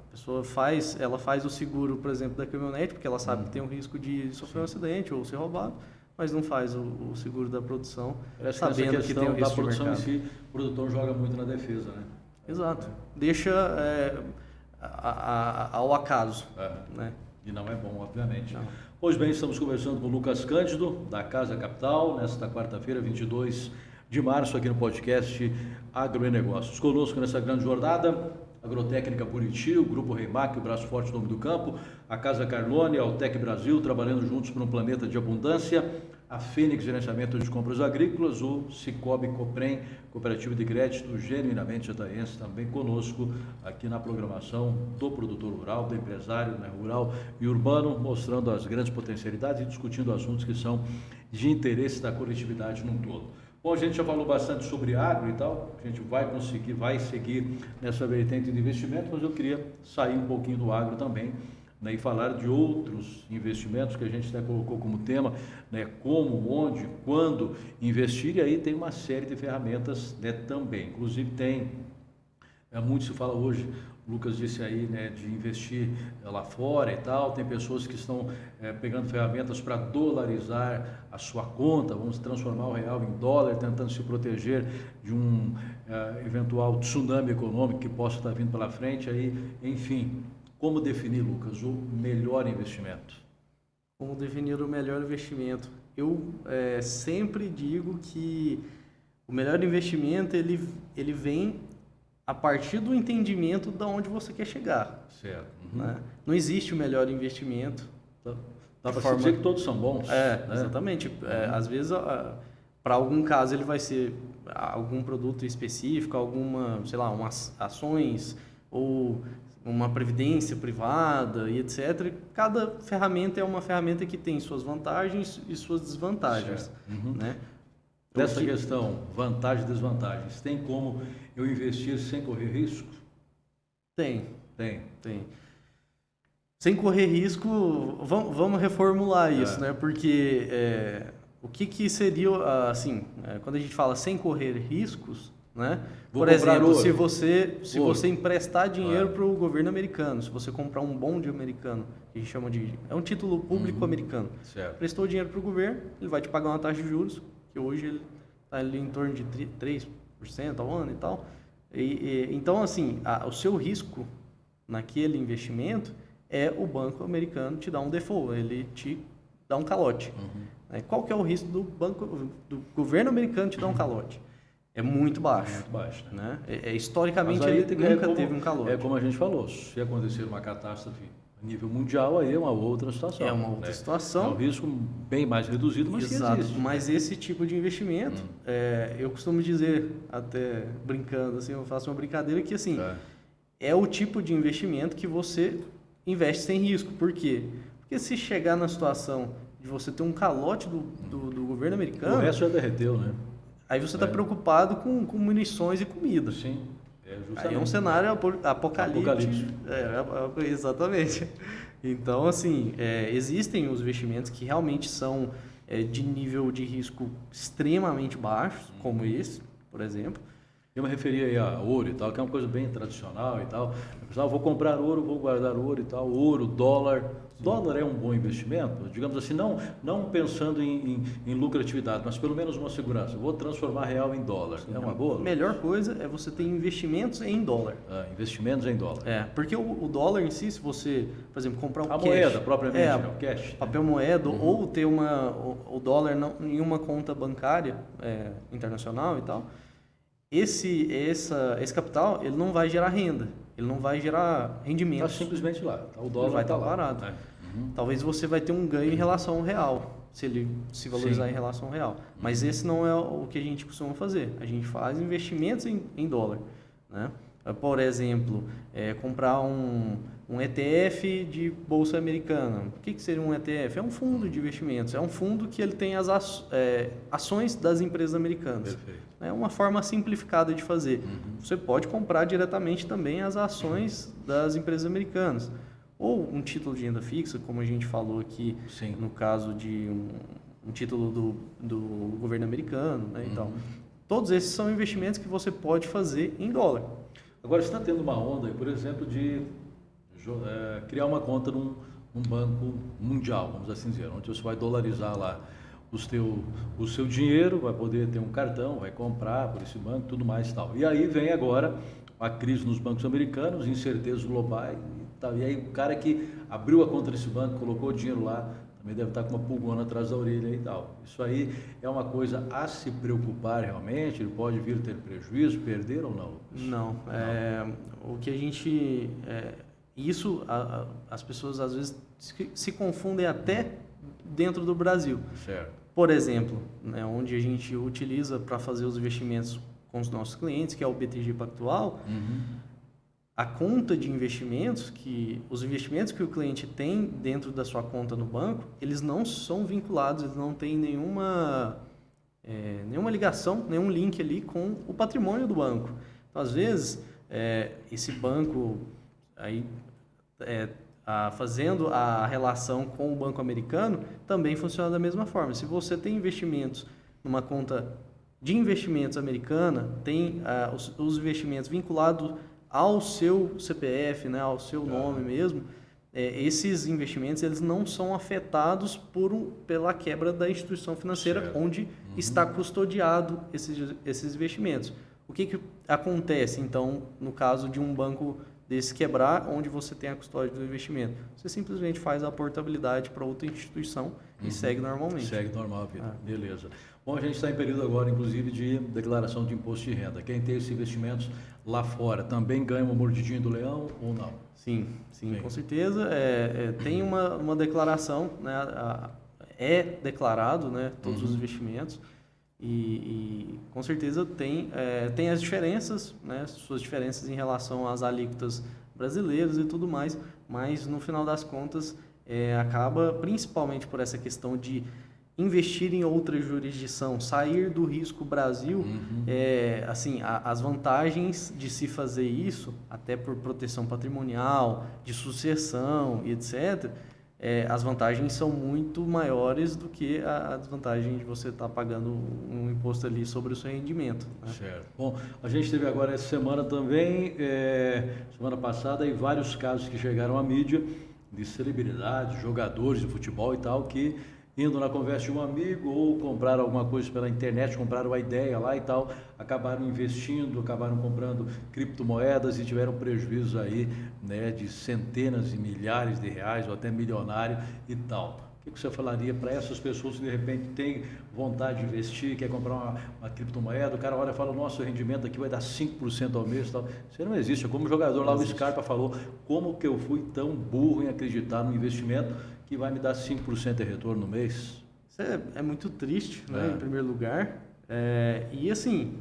pessoa faz o seguro, por exemplo, da caminhonete, porque ela sabe que tem o risco de sofrer um acidente ou ser roubado, mas não faz o seguro da produção, sabendo que tem o risco de mercado. Em si, o produtor joga muito na defesa, né? Exato. Deixa ao acaso, né? E não é bom, obviamente. Não. Pois bem, estamos conversando com o Lucas Cândido, da Casa Capital, nesta quarta-feira, 22 de março, aqui no podcast Agronegócios. Conosco nessa grande jornada, Agrotécnica Buriti, o Grupo Reimac, o Braço Forte do Nome do Campo, a Casa Carlone, a Altec Brasil, trabalhando juntos por um planeta de abundância, a Fênix Gerenciamento de Compras Agrícolas, o Cicobi Coprem, Cooperativa de Crédito, genuinamente jataense, também conosco aqui na programação do produtor rural, do empresário, né, rural e urbano, mostrando as grandes potencialidades e discutindo assuntos que são de interesse da coletividade num todo. Bom, a gente já falou bastante sobre agro e tal, a gente vai seguir nessa vertente de investimento, mas eu queria sair um pouquinho do agro também, né, e falar de outros investimentos que a gente até colocou como tema, né, como, onde, quando investir, e aí tem uma série de ferramentas, né, também. Inclusive tem, muito se fala hoje, o Lucas disse aí, né, de investir lá fora e tal, tem pessoas que estão pegando ferramentas para dolarizar a sua conta, vamos transformar o real em dólar, tentando se proteger de um eventual tsunami econômico que possa estar vindo pela frente, aí, enfim. Como definir, Lucas, o melhor investimento? Como definir o melhor investimento? Eu sempre digo que o melhor investimento ele vem a partir do entendimento de onde você quer chegar. Certo. Né? Não existe o melhor investimento. Dá para dizer que todos são bons. Né? Exatamente. Às vezes, para algum caso, ele vai ser algum produto específico, sei lá, umas ações ou uma previdência privada e etc. Cada ferramenta é uma ferramenta que tem suas vantagens e suas desvantagens. Né? Dessa questão, vantagens e desvantagens, tem como eu investir sem correr risco? Tem. Sem correr risco, vamos reformular isso, né? Porque o que seria, assim, quando a gente fala sem correr riscos, né? Por exemplo, ouro. se você emprestar dinheiro para o governo americano, se você comprar um bonde americano, que a gente chama é um título público americano, certo. Prestou dinheiro para o governo, ele vai te pagar uma taxa de juros, que hoje ele está ali em torno de 3% ao ano e tal. Então, assim, o seu risco naquele investimento é o banco americano te dar um default, ele te dá um calote. Qual que é o risco do governo americano te dar um calote? É muito baixo. Muito baixo, né? Historicamente, ele nunca teve um calote. É como a gente falou, se acontecer uma catástrofe a nível mundial, aí é uma outra situação. É uma outra situação. É um risco bem mais reduzido, mas exato. Que existe. Mas esse tipo de investimento, eu costumo dizer, até brincando, assim, eu faço uma brincadeira que, assim, é o tipo de investimento que você investe sem risco. Por quê? Porque se chegar na situação de você ter um calote do governo americano... O resto já derreteu, né? Aí você está preocupado com munições e comida. Sim. Aí é um cenário apocalíptico. Exatamente. Então, assim, existem os investimentos que realmente são de nível de risco extremamente baixo, como esse, por exemplo. Eu me referi aí a ouro e tal, que é uma coisa bem tradicional e tal. Pessoal, vou comprar ouro, vou guardar ouro e tal. Ouro, dólar. Sim. Dólar é um bom investimento? Digamos assim, não pensando em lucratividade, mas pelo menos uma segurança. Vou transformar real em dólar. Sim, é uma boa? A melhor coisa é você ter investimentos em dólar. Investimentos em dólar. Porque o dólar em si, se você, por exemplo, comprar um cash... A moeda, propriamente, o cash. Papel moeda, ou ter o dólar em uma conta bancária internacional e tal... Esse capital, ele não vai gerar renda, ele não vai gerar rendimento. Está simplesmente lá, o dólar vai estar parado. Talvez você vai ter um ganho em relação ao real, se ele se valorizar em relação ao real. Mas esse não é o que a gente costuma fazer. A gente faz investimentos em dólar, né? Por exemplo, comprar um ETF de bolsa americana. O que seria um ETF? É um fundo de investimentos. É um fundo que ele tem as ações das empresas americanas. Perfeito. É uma forma simplificada de fazer. Você pode comprar diretamente também as ações das empresas americanas. Ou um título de renda fixa, como a gente falou aqui, Sim. no caso de um título do governo americano, né, e tal. Todos esses são investimentos que você pode fazer em dólar. Agora, você está tendo uma onda, por exemplo, de criar uma conta num banco mundial, vamos assim dizer, onde você vai dolarizar lá o seu dinheiro, vai poder ter um cartão, vai comprar por esse banco, tudo mais e tal. E aí vem agora a crise nos bancos americanos, incertezas globais e tal. E aí o cara que abriu a conta desse banco, colocou o dinheiro lá, também deve estar com uma pulgona atrás da orelha e tal. Isso aí é uma coisa a se preocupar realmente? Ele pode vir ter prejuízo, perder ou não? Não. O que a gente... as pessoas às vezes se confundem até dentro do Brasil. Certo. Por exemplo, né, onde a gente utiliza para fazer os investimentos com os nossos clientes, que é o BTG Pactual, a conta de investimentos, os investimentos que o cliente tem dentro da sua conta no banco, eles não são vinculados, eles não têm nenhuma ligação, nenhum link ali com o patrimônio do banco. Então, às vezes, esse banco aí fazendo a relação com o banco americano também funciona da mesma forma. Se você tem investimentos numa conta de investimentos americana, tem os investimentos vinculados ao seu CPF, né, ao seu nome mesmo, esses investimentos eles não são afetados pela quebra da instituição financeira onde está custodiado esses investimentos. O que acontece, então, no caso de um banco desse quebrar, onde você tem a custódia do investimento? Você simplesmente faz a portabilidade para outra instituição e segue normalmente. Segue normal, Pedro. Beleza. Bom, a gente está em período agora, inclusive, de declaração de imposto de renda. Quem tem esses investimentos lá fora também ganha uma mordidinha do leão ou não? Sim, com certeza. Tem uma declaração, né, é declarado, né, todos os investimentos. E com certeza tem as diferenças, né, suas diferenças em relação às alíquotas brasileiras e tudo mais, mas no final das contas acaba, principalmente por essa questão de investir em outra jurisdição, sair do risco Brasil, assim, as vantagens de se fazer isso, até por proteção patrimonial, de sucessão e etc., as vantagens são muito maiores do que a desvantagem de você estar pagando um imposto ali sobre o seu rendimento. Né? Certo. Bom, a gente teve agora essa semana também, semana passada, vários casos que chegaram à mídia de celebridades, jogadores de futebol e tal, que indo na conversa de um amigo ou compraram alguma coisa pela internet, compraram a ideia lá e tal, acabaram investindo, acabaram comprando criptomoedas e tiveram prejuízo aí, né, de centenas e milhares de reais ou até milionário e tal. O que você falaria para essas pessoas que de repente têm vontade de investir, quer comprar uma criptomoeda, o cara olha e fala, nosso rendimento aqui vai dar 5% ao mês e tal. Isso não existe. É como o jogador lá, o Scarpa falou, como que eu fui tão burro em acreditar no investimento que vai me dar 5% de retorno no mês? Isso é muito triste, né, em primeiro lugar. E assim,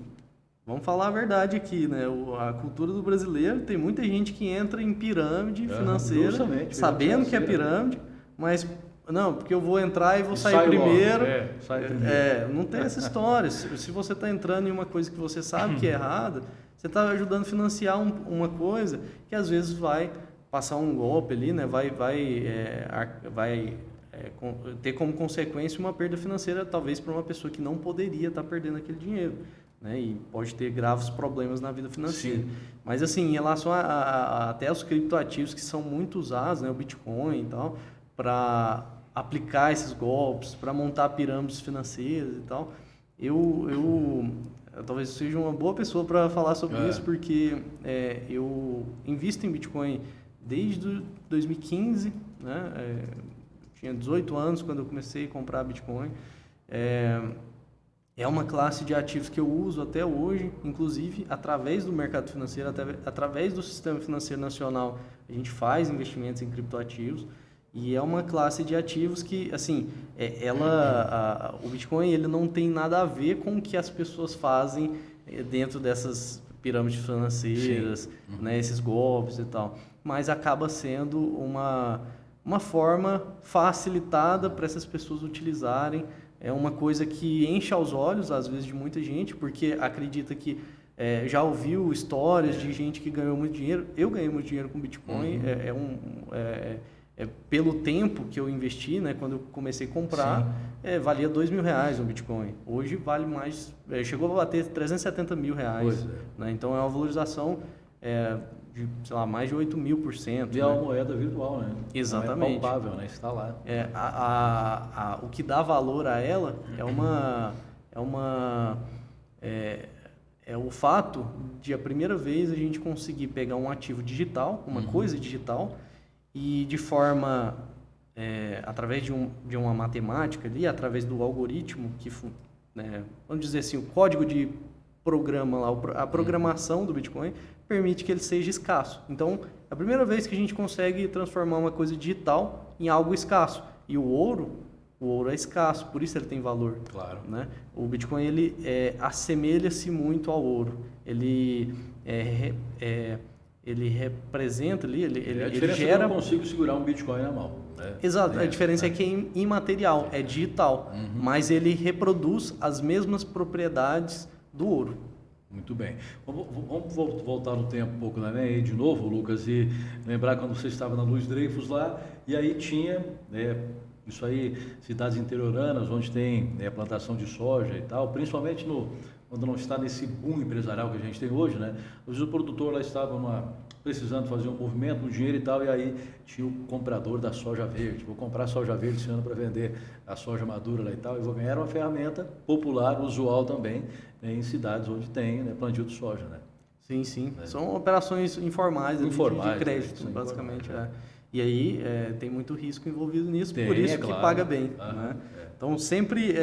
vamos falar a verdade aqui, né? A cultura do brasileiro, tem muita gente que entra em pirâmide financeira, sabendo que é pirâmide, mas Não, porque eu vou entrar e vou sair primeiro. Sai primeiro. Não tem essa história. Se você está entrando em uma coisa que você sabe que é errada, você está ajudando a financiar uma coisa que às vezes vai passar um golpe ali, né? Vai ter como consequência uma perda financeira, talvez para uma pessoa que não poderia estar perdendo aquele dinheiro, né? E pode ter graves problemas na vida financeira. Sim. Mas assim, em relação até os criptoativos que são muito usados, né? O Bitcoin e tal, para aplicar esses golpes, para montar pirâmides financeiras e tal, eu talvez seja uma boa pessoa para falar sobre isso, porque eu invisto em Bitcoin desde 2015, né? Tinha 18 anos quando eu comecei a comprar Bitcoin. É uma classe de ativos que eu uso até hoje, inclusive através do mercado financeiro, através do sistema financeiro nacional, a gente faz investimentos em criptoativos. E é uma classe de ativos que, assim, o Bitcoin ele não tem nada a ver com o que as pessoas fazem dentro dessas pirâmides financeiras, né, esses golpes e tal. Mas acaba sendo uma forma facilitada para essas pessoas utilizarem. É uma coisa que enche aos olhos, às vezes, de muita gente, porque acredita que já ouviu histórias de gente que ganhou muito dinheiro. Eu ganhei muito dinheiro com Bitcoin, pelo tempo que eu investi, né, quando eu comecei a comprar, valia R$2.000 um Bitcoin. Hoje vale mais, chegou a bater R$370 mil. Né? Então é uma valorização de, sei lá, mais de 8.000%. E é uma moeda virtual, né? Exatamente. É palpável, né? Está lá. O que dá valor a ela é o fato de a primeira vez a gente conseguir pegar um ativo digital, uma coisa digital, e de forma, através de uma matemática ali, através do algoritmo, vamos dizer assim, o código de programa lá, a programação do Bitcoin permite que ele seja escasso. Então, é a primeira vez que a gente consegue transformar uma coisa digital em algo escasso. E o ouro é escasso, por isso ele tem valor. Claro. Né? O Bitcoin, ele assemelha-se muito ao ouro. Ele representa ali, ele gera... Eu não consigo segurar um Bitcoin na mão. Né? Exato, a diferença é que é imaterial, é digital, mas ele reproduz as mesmas propriedades do ouro. Muito bem. Vamos voltar no tempo um pouco, né? De novo, Lucas, e lembrar quando você estava na Luiz Dreyfus lá, e aí tinha, isso aí, cidades interioranas, onde tem plantação de soja e tal, principalmente quando não está nesse boom empresarial que a gente tem hoje, né? Às vezes o produtor lá estava precisando fazer um movimento, um dinheiro e tal, e aí tinha o comprador da soja verde. Vou comprar soja verde esse ano para vender a soja madura lá e tal, e vou ganhar uma ferramenta popular, usual também, né, em cidades onde tem plantio de soja, né? Sim, sim. São operações informais de crédito, basicamente. E aí tem muito risco envolvido nisso, por isso que paga bem. Né? Então sempre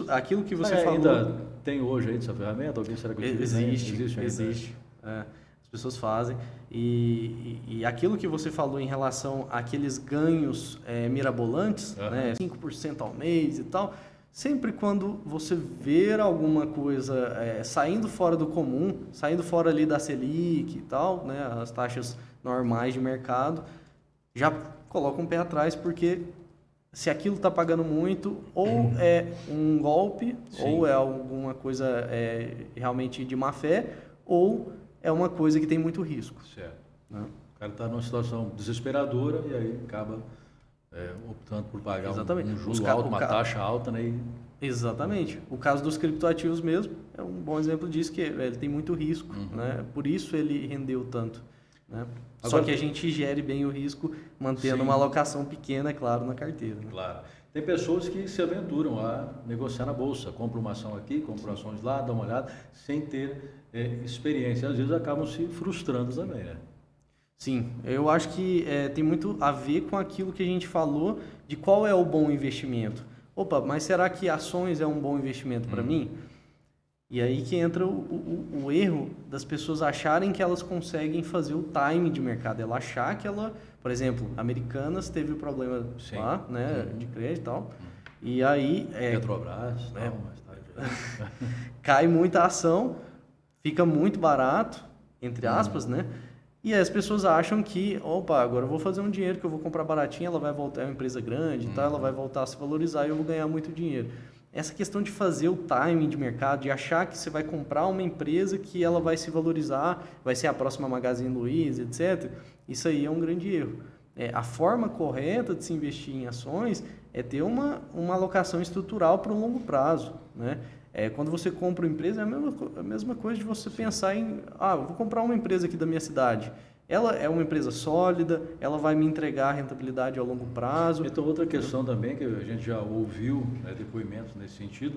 aquilo que você falou... Ainda tem hoje aí essa ferramenta? Alguém será que existe. As pessoas fazem. E aquilo que você falou em relação àqueles ganhos mirabolantes, né, 5% ao mês e tal, sempre quando você ver alguma coisa saindo fora do comum, saindo fora ali da Selic e tal, né, as taxas normais de mercado, já coloca um pé atrás, porque se aquilo está pagando muito, ou é um golpe, ou é alguma coisa realmente de má fé, ou é uma coisa que tem muito risco. Certo. Né? O cara está numa situação desesperadora e aí acaba optando por pagar um juro alto, uma taxa alta, né? Exatamente. O caso dos criptoativos mesmo é um bom exemplo disso, que ele tem muito risco, né? Por isso ele rendeu tanto. Né? Só que a gente gere bem o risco mantendo uma alocação pequena, é claro, na carteira. Né? Claro. Tem pessoas que se aventuram a negociar na bolsa, compram uma ação aqui, compram ações lá, dá uma olhada, sem ter experiência. Às vezes acabam se frustrando também, né? Sim, eu acho que tem muito a ver com aquilo que a gente falou de qual é o bom investimento. Opa, mas será que ações é um bom investimento para mim? E aí que entra o erro das pessoas acharem que elas conseguem fazer o time de mercado. Ela achar que por exemplo, Americanas teve o problema lá, né, de crédito e tal. E aí... Petrobras, mais tarde. Cai muita ação, fica muito barato, entre aspas, né? E aí as pessoas acham que, opa, agora eu vou fazer um dinheiro que eu vou comprar baratinho, ela vai voltar, é uma empresa grande, tá? Ela vai voltar a se valorizar e eu vou ganhar muito dinheiro. Essa questão de fazer o timing de mercado, de achar que você vai comprar uma empresa que ela vai se valorizar, vai ser a próxima Magazine Luiza, etc., isso aí é um grande erro. A forma correta de se investir em ações é ter uma alocação estrutural para um longo prazo, né? Quando você compra uma empresa, é a mesma coisa de você pensar em, eu vou comprar uma empresa aqui da minha cidade. Ela é uma empresa sólida, ela vai me entregar rentabilidade ao longo prazo. Então, outra questão também que a gente já ouviu, né, depoimentos nesse sentido,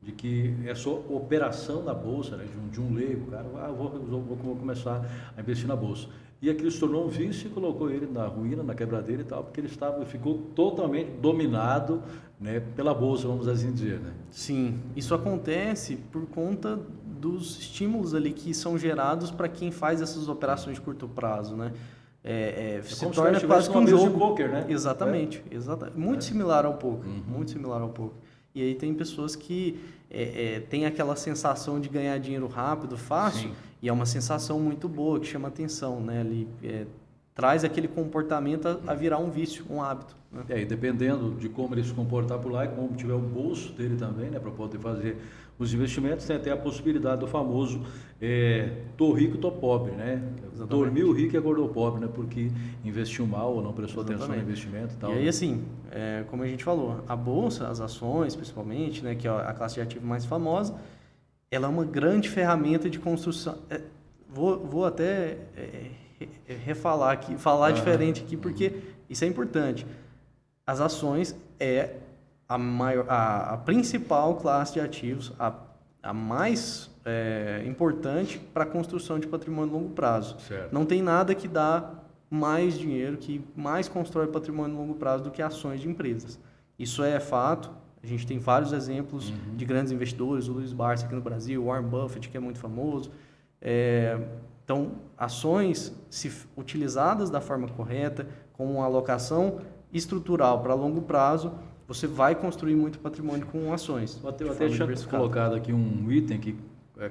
de que essa operação na Bolsa, né, de um leigo, cara, vou começar a investir na Bolsa. E aquilo se tornou um vício e colocou ele na ruína, na quebradeira e tal, porque ele ficou totalmente dominado, né, pela Bolsa, vamos assim dizer, né? Sim, isso acontece por conta dos estímulos ali que são gerados para quem faz essas operações de curto prazo, né? Se torna quase que um jogo de poker, né? Exatamente, muito similar ao poker, muito similar ao poker. E aí tem pessoas que têm aquela sensação de ganhar dinheiro rápido, fácil, sim, e é uma sensação muito boa, que chama atenção, né? Ele traz aquele comportamento a virar um vício, um hábito, né? E dependendo de como ele se comportar por lá e como tiver o bolso dele também, né, para poder fazer os investimentos, tem até a possibilidade do famoso tô rico, tô pobre, né? Exatamente. Dormiu rico e acordou pobre, né? Porque investiu mal ou não prestou atenção no investimento e tal. E aí, assim, como a gente falou, a bolsa, as ações principalmente, né, que é a classe de ativo mais famosa, ela é uma grande ferramenta de construção. Vou até refalar aqui, falar diferente aqui, porque isso é importante. As ações é a principal classe de ativos, a mais importante para a construção de patrimônio a longo prazo. Certo. Não tem nada que dá mais dinheiro, que mais constrói patrimônio a longo prazo do que ações de empresas. Isso é fato. A gente tem vários exemplos de grandes investidores, o Luiz Barsi aqui no Brasil, o Warren Buffett, que é muito famoso. Então, ações, se utilizadas da forma correta, com uma alocação estrutural para longo prazo, você vai construir muito patrimônio com ações. Eu até tinha colocado aqui um item que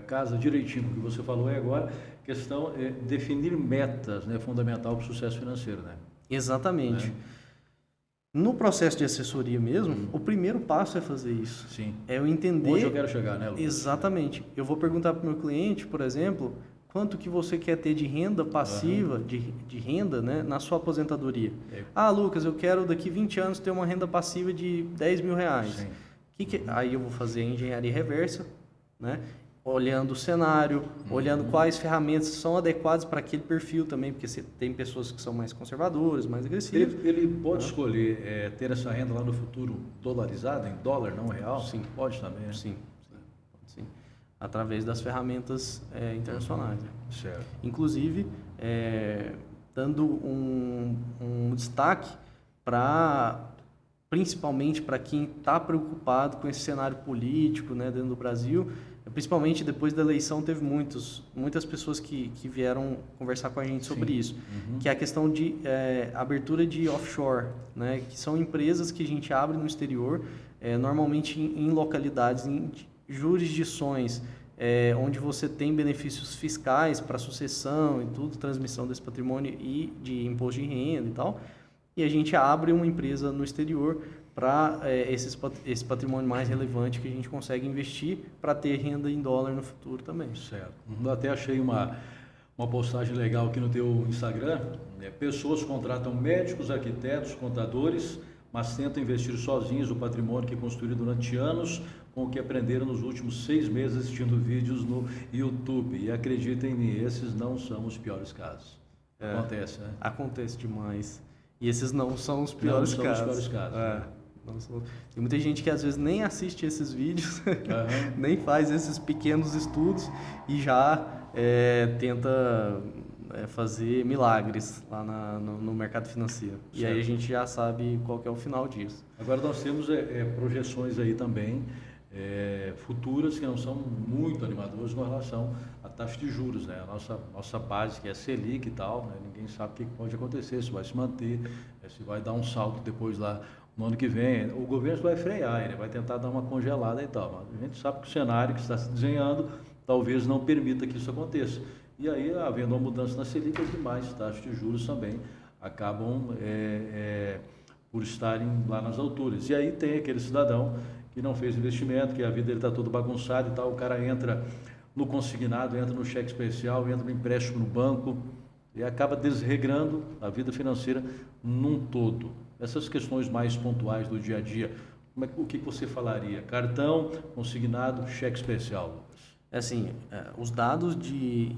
casa direitinho com o que você falou agora, questão é definir metas, né, fundamental para o sucesso financeiro, né? Exatamente. No processo de assessoria mesmo, o primeiro passo é fazer isso. Sim. É eu entender... Onde eu quero chegar, né, Lucas? Exatamente. Eu vou perguntar para o meu cliente, por exemplo, quanto que você quer ter de renda passiva, de renda, né, na sua aposentadoria. Lucas, eu quero daqui 20 anos ter uma renda passiva de 10 mil reais. Aí eu vou fazer a engenharia reversa, né, olhando o cenário, olhando quais ferramentas são adequadas para aquele perfil também, porque tem pessoas que são mais conservadoras, mais agressivas. Ele pode escolher ter essa renda lá no futuro dolarizada, em dólar, não real? Sim. Pode também, né? Sim. Através das ferramentas internacionais. Certo. Inclusive, dando um destaque principalmente para quem está preocupado com esse cenário político, né, dentro do Brasil. Principalmente depois da eleição, teve muitas pessoas que vieram conversar com a gente sobre isso, que é a questão de abertura de offshore, né, que são empresas que a gente abre no exterior, normalmente em localidades, em jurisdições onde você tem benefícios fiscais para sucessão e tudo, transmissão desse patrimônio e de imposto de renda e tal, e a gente abre uma empresa no exterior para esse patrimônio mais relevante que a gente consegue investir para ter renda em dólar no futuro também. Certo. Eu até achei uma postagem legal aqui no teu Instagram. Pessoas contratam médicos, arquitetos, contadores, mas tentam investir sozinhos o patrimônio que construíram durante anos com o que aprenderam nos últimos 6 meses assistindo vídeos no YouTube. E acreditem em mim, esses não são os piores casos. Acontece, né? Acontece demais. E esses não são os piores casos. Tem muita gente que às vezes nem assiste esses vídeos, nem faz esses pequenos estudos e já tenta fazer milagres lá no mercado financeiro. Certo. E aí a gente já sabe qual que é o final disso. Agora nós temos projeções aí também futuras que não são muito animadoras com relação à taxa de juros, né? A nossa base, que é Selic e tal, né? Ninguém sabe o que pode acontecer, se vai se manter, se vai dar um salto depois lá no ano que vem. O governo vai frear, ele vai tentar dar uma congelada e tal, mas a gente sabe que o cenário que está se desenhando talvez não permita que isso aconteça. E aí, havendo uma mudança na Selic, as demais taxas de juros também acabam por estarem lá nas alturas. E aí tem aquele cidadão que não fez investimento, que a vida dele está toda bagunçada e tal, o cara entra no consignado, entra no cheque especial, entra no empréstimo no banco e acaba desregrando a vida financeira num todo. Essas questões mais pontuais do dia a dia, o que você falaria? Cartão, consignado, cheque especial, Lucas? Assim, os dados de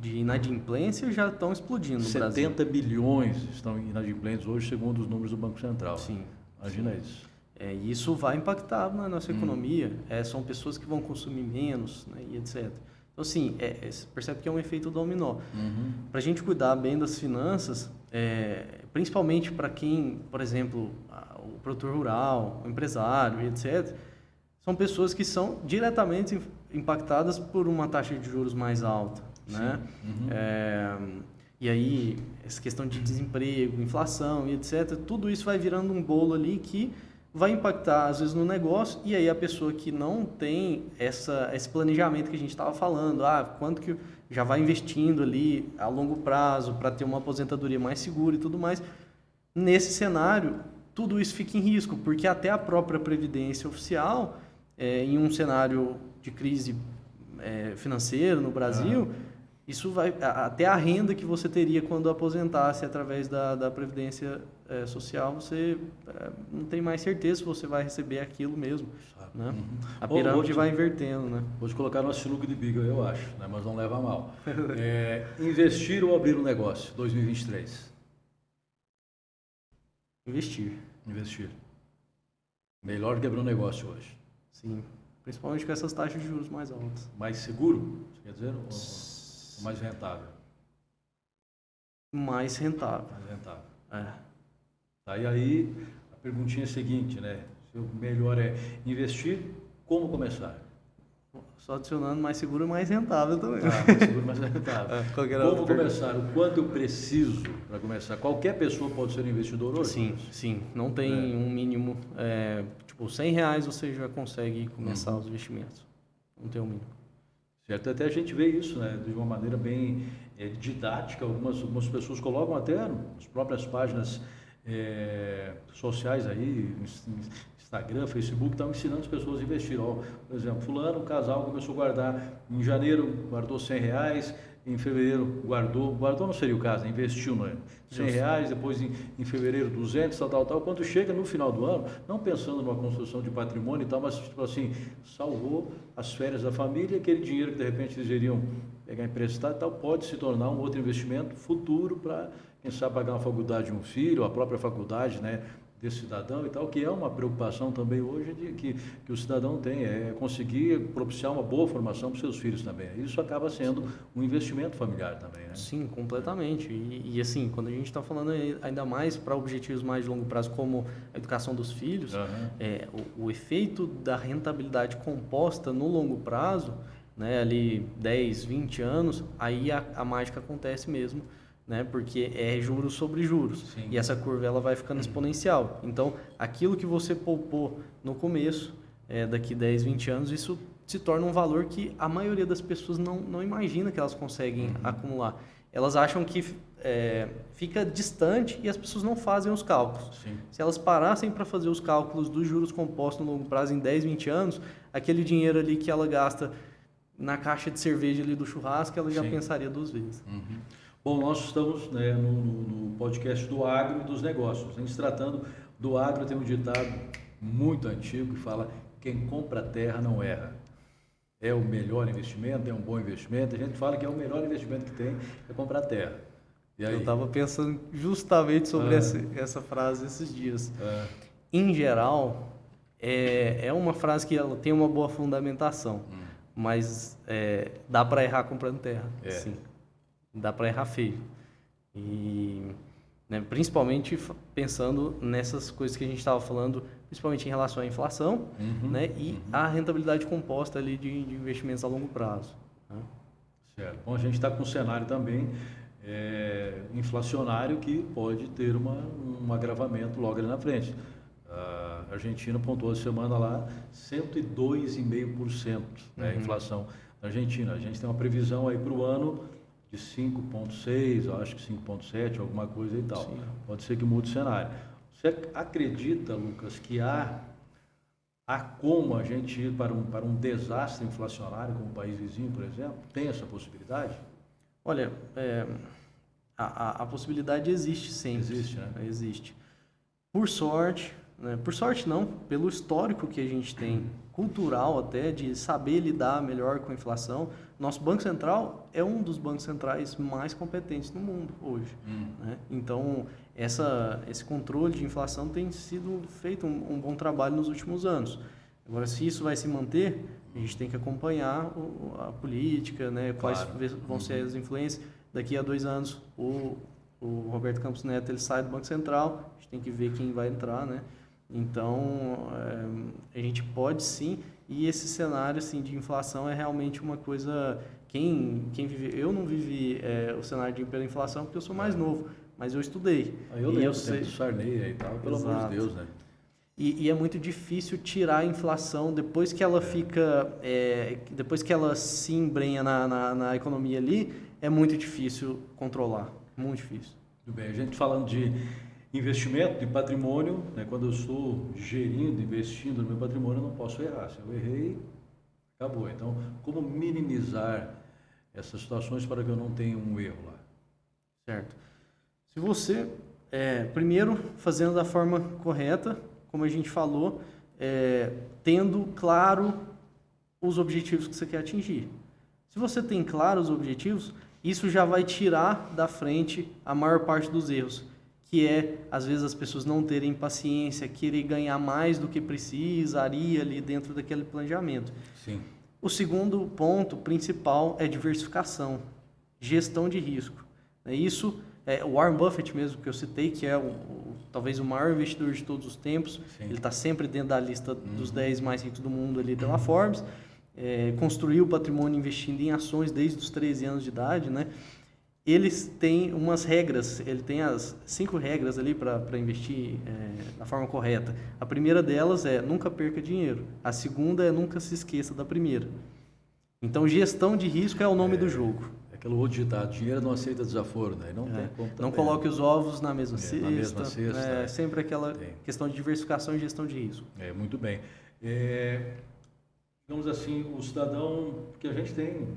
inadimplência já estão explodindo no Brasil. 70 bilhões estão inadimplentes hoje, segundo os números do Banco Central. Sim. Imagina isso. Isso vai impactar na nossa economia. São pessoas que vão consumir menos, né, e etc. Então, assim, você percebe que é um efeito dominó. Para a gente cuidar bem das finanças, principalmente para quem, por exemplo, o produtor rural, o empresário, e etc., são pessoas que são diretamente impactadas por uma taxa de juros mais alta, né? E aí, essa questão de desemprego, inflação e etc., tudo isso vai virando um bolo ali que vai impactar, às vezes, no negócio, e aí a pessoa que não tem esse planejamento que a gente estava falando, quanto que já vai investindo ali a longo prazo para ter uma aposentadoria mais segura e tudo mais, nesse cenário, tudo isso fica em risco, porque até a própria Previdência Oficial, em um cenário de crise financeira no Brasil, isso vai até a renda que você teria quando aposentasse através da Previdência Social, você não tem mais certeza se você vai receber aquilo mesmo, né? A pirâmide vai invertendo, né? Vou te colocar numa sinuca de biga, eu acho, né? Mas não leva a mal. Investir ou abrir um negócio, 2023? Investir. Melhor do que abrir um negócio hoje. Sim, principalmente com essas taxas de juros mais altas. Mais seguro, quer dizer, ou mais rentável? Mais rentável. Tá, e aí, a perguntinha é a seguinte, né? Se o melhor é investir, como começar? Só adicionando mais seguro e mais rentável também. Mais seguro e mais rentável. Como começar? O quanto eu preciso para começar? Qualquer pessoa pode ser investidor hoje? Sim. Não tem um mínimo. Tipo, R$100 você já consegue começar os investimentos. Não tem um mínimo. Certo, até a gente vê isso, né, de uma maneira bem didática. Algumas pessoas colocam até nas próprias páginas sociais aí, Instagram, Facebook, estão ensinando as pessoas a investir. Por exemplo, fulano, um casal começou a guardar, em janeiro guardou R$100, em fevereiro guardou não seria o caso, investiu, não é? R$100, depois em fevereiro 200, tal. Quando chega no final do ano, não pensando numa construção de patrimônio e tal, mas tipo assim, salvou as férias da família, aquele dinheiro que de repente eles iriam pegar emprestado e tal, pode se tornar um outro investimento futuro para, quem sabe, pagar uma faculdade de um filho, a própria faculdade, né, desse cidadão e tal, que é uma preocupação também hoje que o cidadão tem, conseguir propiciar uma boa formação para os seus filhos também. Isso acaba sendo um investimento familiar também, né? Sim, completamente. E assim, quando a gente está falando ainda mais para objetivos mais de longo prazo, como a educação dos filhos, o efeito da rentabilidade composta no longo prazo, né, ali 10, 20 anos, aí a mágica acontece mesmo, né? Porque é juros sobre juros. Sim. E essa curva ela vai ficando exponencial. Então, aquilo que você poupou no começo, daqui 10, 20 anos, isso se torna um valor que a maioria das pessoas não imagina que elas conseguem acumular. Elas acham que fica distante e as pessoas não fazem os cálculos. Sim. Se elas parassem para fazer os cálculos dos juros compostos no longo prazo em 10, 20 anos, aquele dinheiro ali que ela gasta na caixa de cerveja ali do churrasco, ela já pensaria 2 vezes. Bom, nós estamos, né, no podcast do agro e dos negócios. Em se tratando do agro, tem um ditado muito antigo que fala: quem compra terra não erra. É o melhor investimento, é um bom investimento. A gente fala que é o melhor investimento que tem é comprar terra. E aí? Eu estava pensando justamente sobre essa frase esses dias. Em geral, é uma frase que ela tem uma boa fundamentação, mas dá para errar comprando terra. Sim. Dá para errar feio. E, né, principalmente pensando nessas coisas que a gente estava falando, principalmente em relação à inflação, né, e a rentabilidade composta ali de investimentos a longo prazo. Né? Certo. Bom, a gente está com um cenário também inflacionário que pode ter um agravamento logo ali na frente. A Argentina pontuou a semana lá 102,5%, né, inflação na Argentina. A gente tem uma previsão aí para o ano de 5,6, eu acho que 5,7, alguma coisa e tal. Sim. Pode ser que mude o cenário. Você acredita, Lucas, que há como a gente ir para um desastre inflacionário como o país vizinho, por exemplo? Tem essa possibilidade? Olha, a possibilidade existe sempre. Existe, né? Existe. Por sorte, né? Por sorte não, pelo histórico que a gente tem, cultural até, de saber lidar melhor com a inflação, nosso Banco Central é um dos bancos centrais mais competentes no mundo hoje. Né? Então, esse controle de inflação tem sido feito um bom trabalho nos últimos anos. Agora, se isso vai se manter, a gente tem que acompanhar a política, né? Quais vão ser as influências. Daqui a 2 anos, o Roberto Campos Neto ele sai do Banco Central, a gente tem que ver quem vai entrar, né? Então, a gente pode sim, e esse cenário assim, de inflação é realmente uma coisa, quem vive, eu não vivi o cenário de hiperinflação porque eu sou mais novo, mas eu estudei. Eu lembro o tempo do Sarney aí e tal, pelo amor de Deus, né? E é muito difícil tirar a inflação depois que ela fica, depois que ela se embrenha na economia ali, é muito difícil controlar, muito difícil. Muito bem, a gente falando de investimento, de patrimônio, né? Quando eu estou gerindo, investindo no meu patrimônio, eu não posso errar. Se eu errei, acabou. Então, como minimizar essas situações para que eu não tenha um erro lá? Certo. Se você, primeiro, fazendo da forma correta, como a gente falou, tendo claro os objetivos que você quer atingir. Se você tem claro os objetivos, isso já vai tirar da frente a maior parte dos erros, que às vezes, as pessoas não terem paciência, querer ganhar mais do que precisaria ali dentro daquele planejamento. Sim. O segundo ponto principal é diversificação, gestão de risco. Isso, o Warren Buffett mesmo, que eu citei, que é talvez o maior investidor de todos os tempos, sim, ele está sempre dentro da lista dos 10 mais ricos do mundo ali pela Forbes, construiu o patrimônio investindo em ações desde os 13 anos de idade, né? Eles têm umas regras, ele tem as 5 regras ali para investir da forma correta. A primeira delas é nunca perca dinheiro, a segunda é nunca se esqueça da primeira. Então, gestão de risco é o nome do jogo. Aquele outro ditado, dinheiro não aceita desaforo, né? Não tem como não coloque os ovos na mesma cesta. Na mesma cesta. Sempre aquela questão de diversificação e gestão de risco. Muito bem. Digamos assim, o cidadão, porque a gente tem,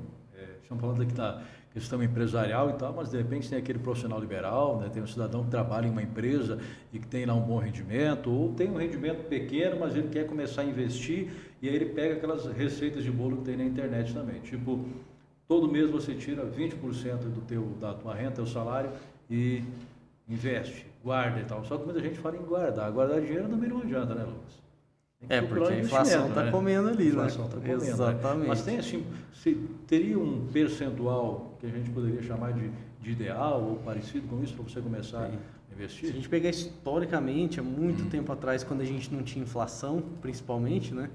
estamos falando aqui da questão empresarial e tal, mas de repente tem aquele profissional liberal, né? Tem um cidadão que trabalha em uma empresa e que tem lá um bom rendimento, ou tem um rendimento pequeno, mas ele quer começar a investir e aí ele pega aquelas receitas de bolo que tem na internet também. Tipo, todo mês você tira 20% da tua renda, teu salário e investe, guarda e tal. Só que muita gente fala em guardar. Guardar dinheiro também não adianta, né, Lucas? Porque a inflação está comendo ali, né? A inflação está comendo, exatamente. Né? Mas tem assim, teria um percentual que a gente poderia chamar de ideal ou parecido com isso para você começar a investir? Se a gente pegar historicamente, há muito tempo atrás, quando a gente não tinha inflação, principalmente, né?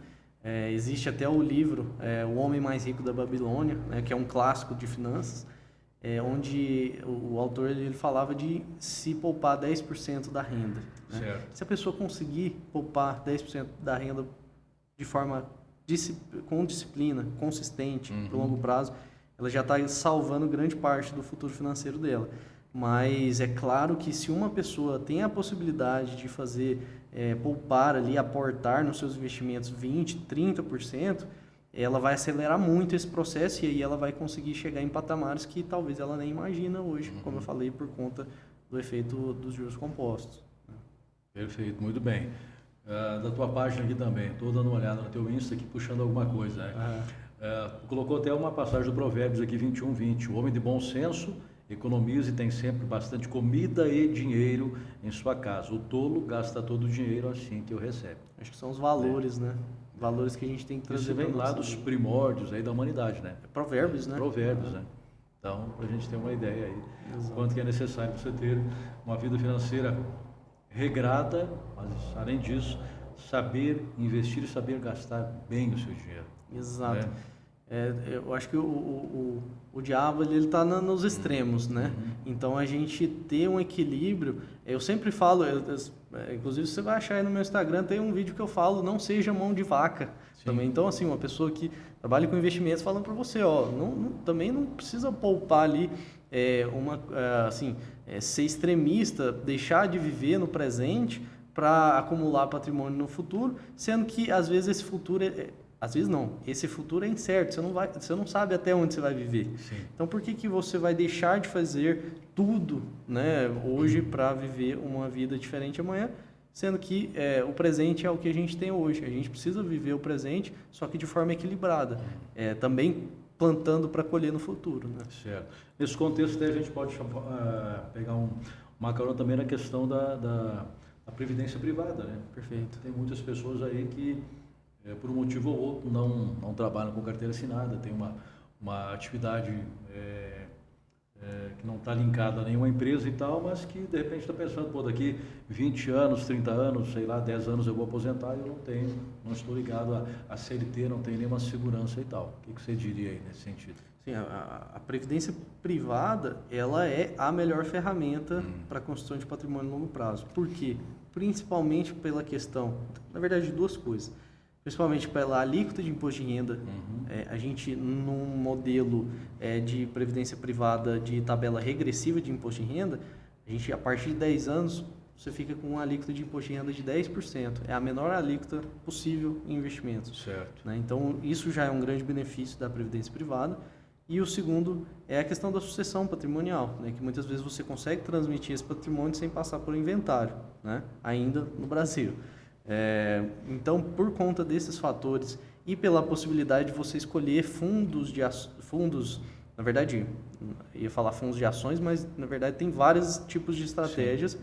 Existe até o livro O Homem Mais Rico da Babilônia, né? Que é um clássico de finanças, onde o autor ele falava de se poupar 10% da renda. Né? Se a pessoa conseguir poupar 10% da renda de forma com disciplina, consistente, por longo prazo, ela já está salvando grande parte do futuro financeiro dela. Mas é claro que se uma pessoa tem a possibilidade de fazer, poupar ali, aportar nos seus investimentos 20%, 30%, ela vai acelerar muito esse processo e aí ela vai conseguir chegar em patamares que talvez ela nem imagina hoje, como eu falei, por conta do efeito dos juros compostos. Perfeito, muito bem. Da tua página aqui também, estou dando uma olhada no teu Insta aqui, puxando alguma coisa. Né? Colocou até uma passagem do Provérbios aqui, 21:20. O homem de bom senso economiza e tem sempre bastante comida e dinheiro em sua casa. O tolo gasta todo o dinheiro assim que o recebe. Acho que são os valores, né? Valores que a gente tem que trazer. Isso vem lá dos primórdios aí da humanidade, né? Provérbios, né? Provérbios, né? Então, para a gente ter uma ideia aí, quanto que é necessário você ter uma vida financeira regrada, mas além disso, saber investir e saber gastar bem o seu dinheiro. Exato. Né? Eu acho que o diabo ele está nos extremos, né? Então a gente ter um equilíbrio, eu sempre falo, inclusive você vai achar aí no meu Instagram, tem um vídeo que eu falo, não seja mão de vaca. Também. Então assim, uma pessoa que trabalha com investimentos falando para você, ó, também não precisa poupar ali, ser extremista, deixar de viver no presente para acumular patrimônio no futuro, sendo que às vezes esse futuro às vezes não, esse futuro é incerto, você não sabe até onde você vai viver. Sim. Então por que você vai deixar de fazer tudo, né, hoje para viver uma vida diferente amanhã, sendo que o presente é o que a gente tem hoje. A gente precisa viver o presente, só que de forma equilibrada, também plantando para colher no futuro. Né? Certo. Nesse contexto a gente pode pegar uma carona também na questão da previdência privada, né? Perfeito. Tem muitas pessoas aí que por um motivo ou outro não trabalham com carteira assinada, tem uma atividade que não está linkada a nenhuma empresa e tal, mas que de repente está pensando, pô, daqui 20 anos, 30 anos, sei lá, 10 anos eu vou aposentar e eu não estou ligado a CLT, não tenho nenhuma segurança e tal. O que você diria aí nesse sentido? Sim, a previdência privada, ela é a melhor ferramenta para a construção de patrimônio a longo prazo. Por quê? Principalmente pela questão, na verdade, de duas coisas. Principalmente pela alíquota de imposto de renda. A gente, num modelo de previdência privada de tabela regressiva de imposto de renda, a gente, a partir de 10 anos, você fica com uma alíquota de imposto de renda de 10%. É a menor alíquota possível em investimentos. Certo. Né? Então, isso já é um grande benefício da previdência privada. E o segundo é a questão da sucessão patrimonial, né? Que muitas vezes você consegue transmitir esse patrimônio sem passar por inventário, né? Ainda no Brasil. Então, por conta desses fatores e pela possibilidade de você escolher fundos, na verdade, ia falar fundos de ações, mas na verdade tem vários tipos de estratégias.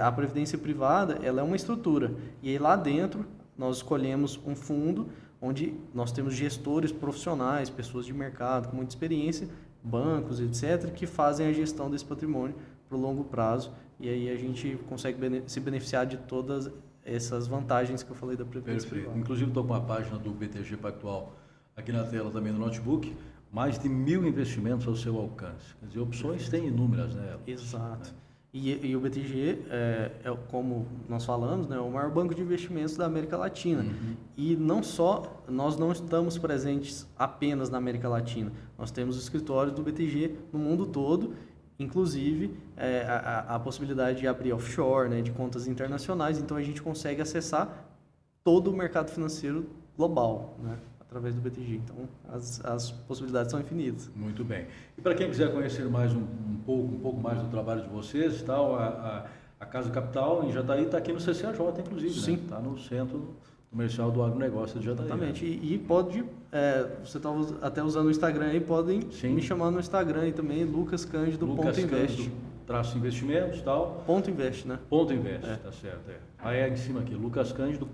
A previdência privada, ela é uma estrutura e aí lá dentro nós escolhemos um fundo onde nós temos gestores profissionais, pessoas de mercado com muita experiência, bancos, etc., que fazem a gestão desse patrimônio para o longo prazo e aí a gente consegue se beneficiar de todas essas vantagens que eu falei da previdência privada. Inclusive estou com a página do BTG Pactual aqui na tela também no notebook, mais de 1.000 investimentos ao seu alcance. Quer dizer, opções tem inúmeras, né? Exato. Né? E o BTG, como nós falamos, né, é o maior banco de investimentos da América Latina. E nós não estamos presentes apenas na América Latina. Nós temos escritórios do BTG no mundo todo, inclusive a possibilidade de abrir offshore, né, de contas internacionais. Então a gente consegue acessar todo o mercado financeiro global, né, através do BTG. Então as possibilidades são infinitas. Muito bem. E para quem quiser conhecer mais um pouco mais do trabalho de vocês, tal, a Casa Capital em Jataí está aqui no CCAJ, inclusive. Sim. Né? Está no Centro Comercial do Agronegócio de Jataí. Exatamente. Né? E pode, você está até usando o Instagram aí, podem me chamar no Instagram aí também, Lucas Cândido, .invest. Traço investimentos e tal. .invest, né? .invest, tá certo. Aí em cima aqui, Lucas Cândido,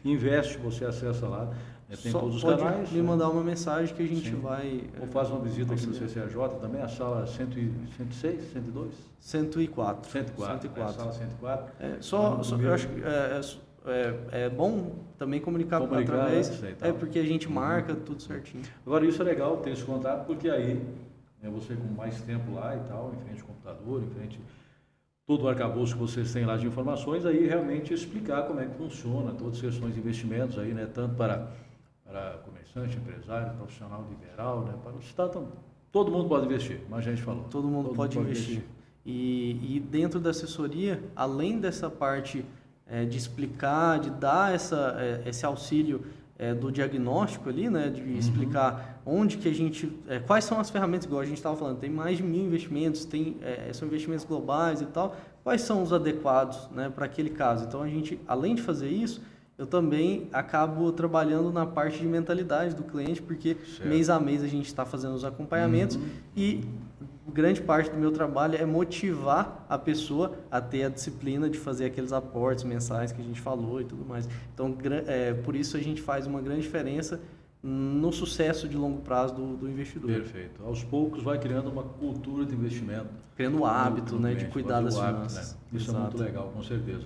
.invest, você acessa lá. Tem todos os canais. Me mandar uma mensagem que a gente vai... Ou faz uma visita aqui no CCAJ também, a sala 106, 102? 104. 104. A sala 104. Eu acho que é bom também comunicar através, porque a gente marca tudo certinho. Agora isso é legal ter esse contato, porque aí você com mais tempo lá e tal, em frente ao computador, em frente todo o arcabouço que vocês têm lá de informações, aí realmente explicar como é que funciona todas as questões de investimentos aí, né, tanto para comerciante, empresário, profissional liberal, né, para o Estado, todo mundo pode investir, mas a gente falou. Todo mundo pode investir. E dentro da assessoria, além dessa parte de explicar, de dar esse auxílio do diagnóstico ali, né, de explicar onde que a gente, quais são as ferramentas, igual a gente estava falando, tem mais de 1.000 investimentos, são investimentos globais e tal, quais são os adequados, né, para aquele caso. Então a gente, além de fazer isso, eu também acabo trabalhando na parte de mentalidade do cliente, porque mês a mês a gente está fazendo os acompanhamentos e grande parte do meu trabalho é motivar a pessoa a ter a disciplina de fazer aqueles aportes mensais que a gente falou e tudo mais. Então, por isso a gente faz uma grande diferença no sucesso de longo prazo do investidor. Perfeito. Aos poucos vai criando uma cultura de investimento. Criando o hábito, né, de cuidar das finanças. Né? Isso é muito legal, com certeza.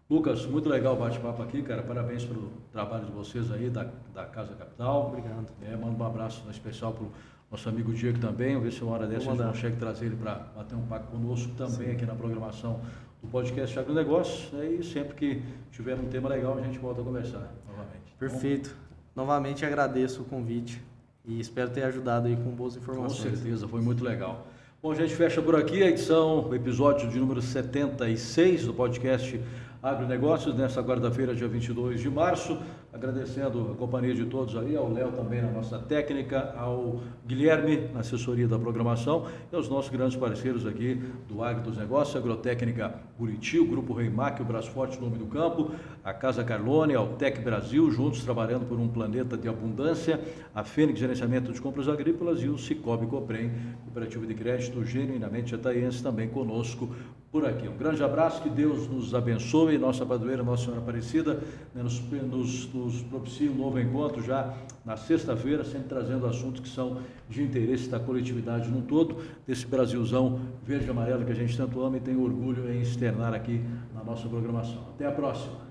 Lucas, muito legal o bate-papo aqui, cara. Parabéns pelo trabalho de vocês aí da Casa Capital. Obrigado. Mando um abraço especial para o nosso amigo Diego também. Vamos ver se uma hora dessa a gente consegue trazer ele para bater um papo conosco também aqui na programação do podcast Agronegócios. E sempre que tiver um tema legal, a gente volta a conversar novamente. Perfeito. Novamente agradeço o convite e espero ter ajudado aí com boas informações. Com certeza, foi muito legal. Bom, a gente fecha por aqui a edição, o episódio de número 76 do podcast Agronegócios, nesta quarta-feira, dia 22 de março. Agradecendo a companhia de todos aí, ao Léo também na nossa técnica, ao Guilherme na assessoria da programação e aos nossos grandes parceiros aqui do Agro dos Negócios, Agrotécnica Buriti, o Grupo Reimac, o Braço Forte Nome do Campo, a Casa Carlone, a Altec Brasil, juntos trabalhando por um planeta de abundância, a Fênix Gerenciamento de Compras Agrícolas e o Cicobi Coprem, Cooperativa de Crédito genuinamente jataiense, também conosco por aqui. Um grande abraço, que Deus nos abençoe, nossa padroeira, Nossa Senhora Aparecida, nos propicie um novo encontro já na sexta-feira, sempre trazendo assuntos que são de interesse da coletividade num todo, desse Brasilzão verde e amarelo que a gente tanto ama e tem orgulho em externar aqui na nossa programação. Até a próxima!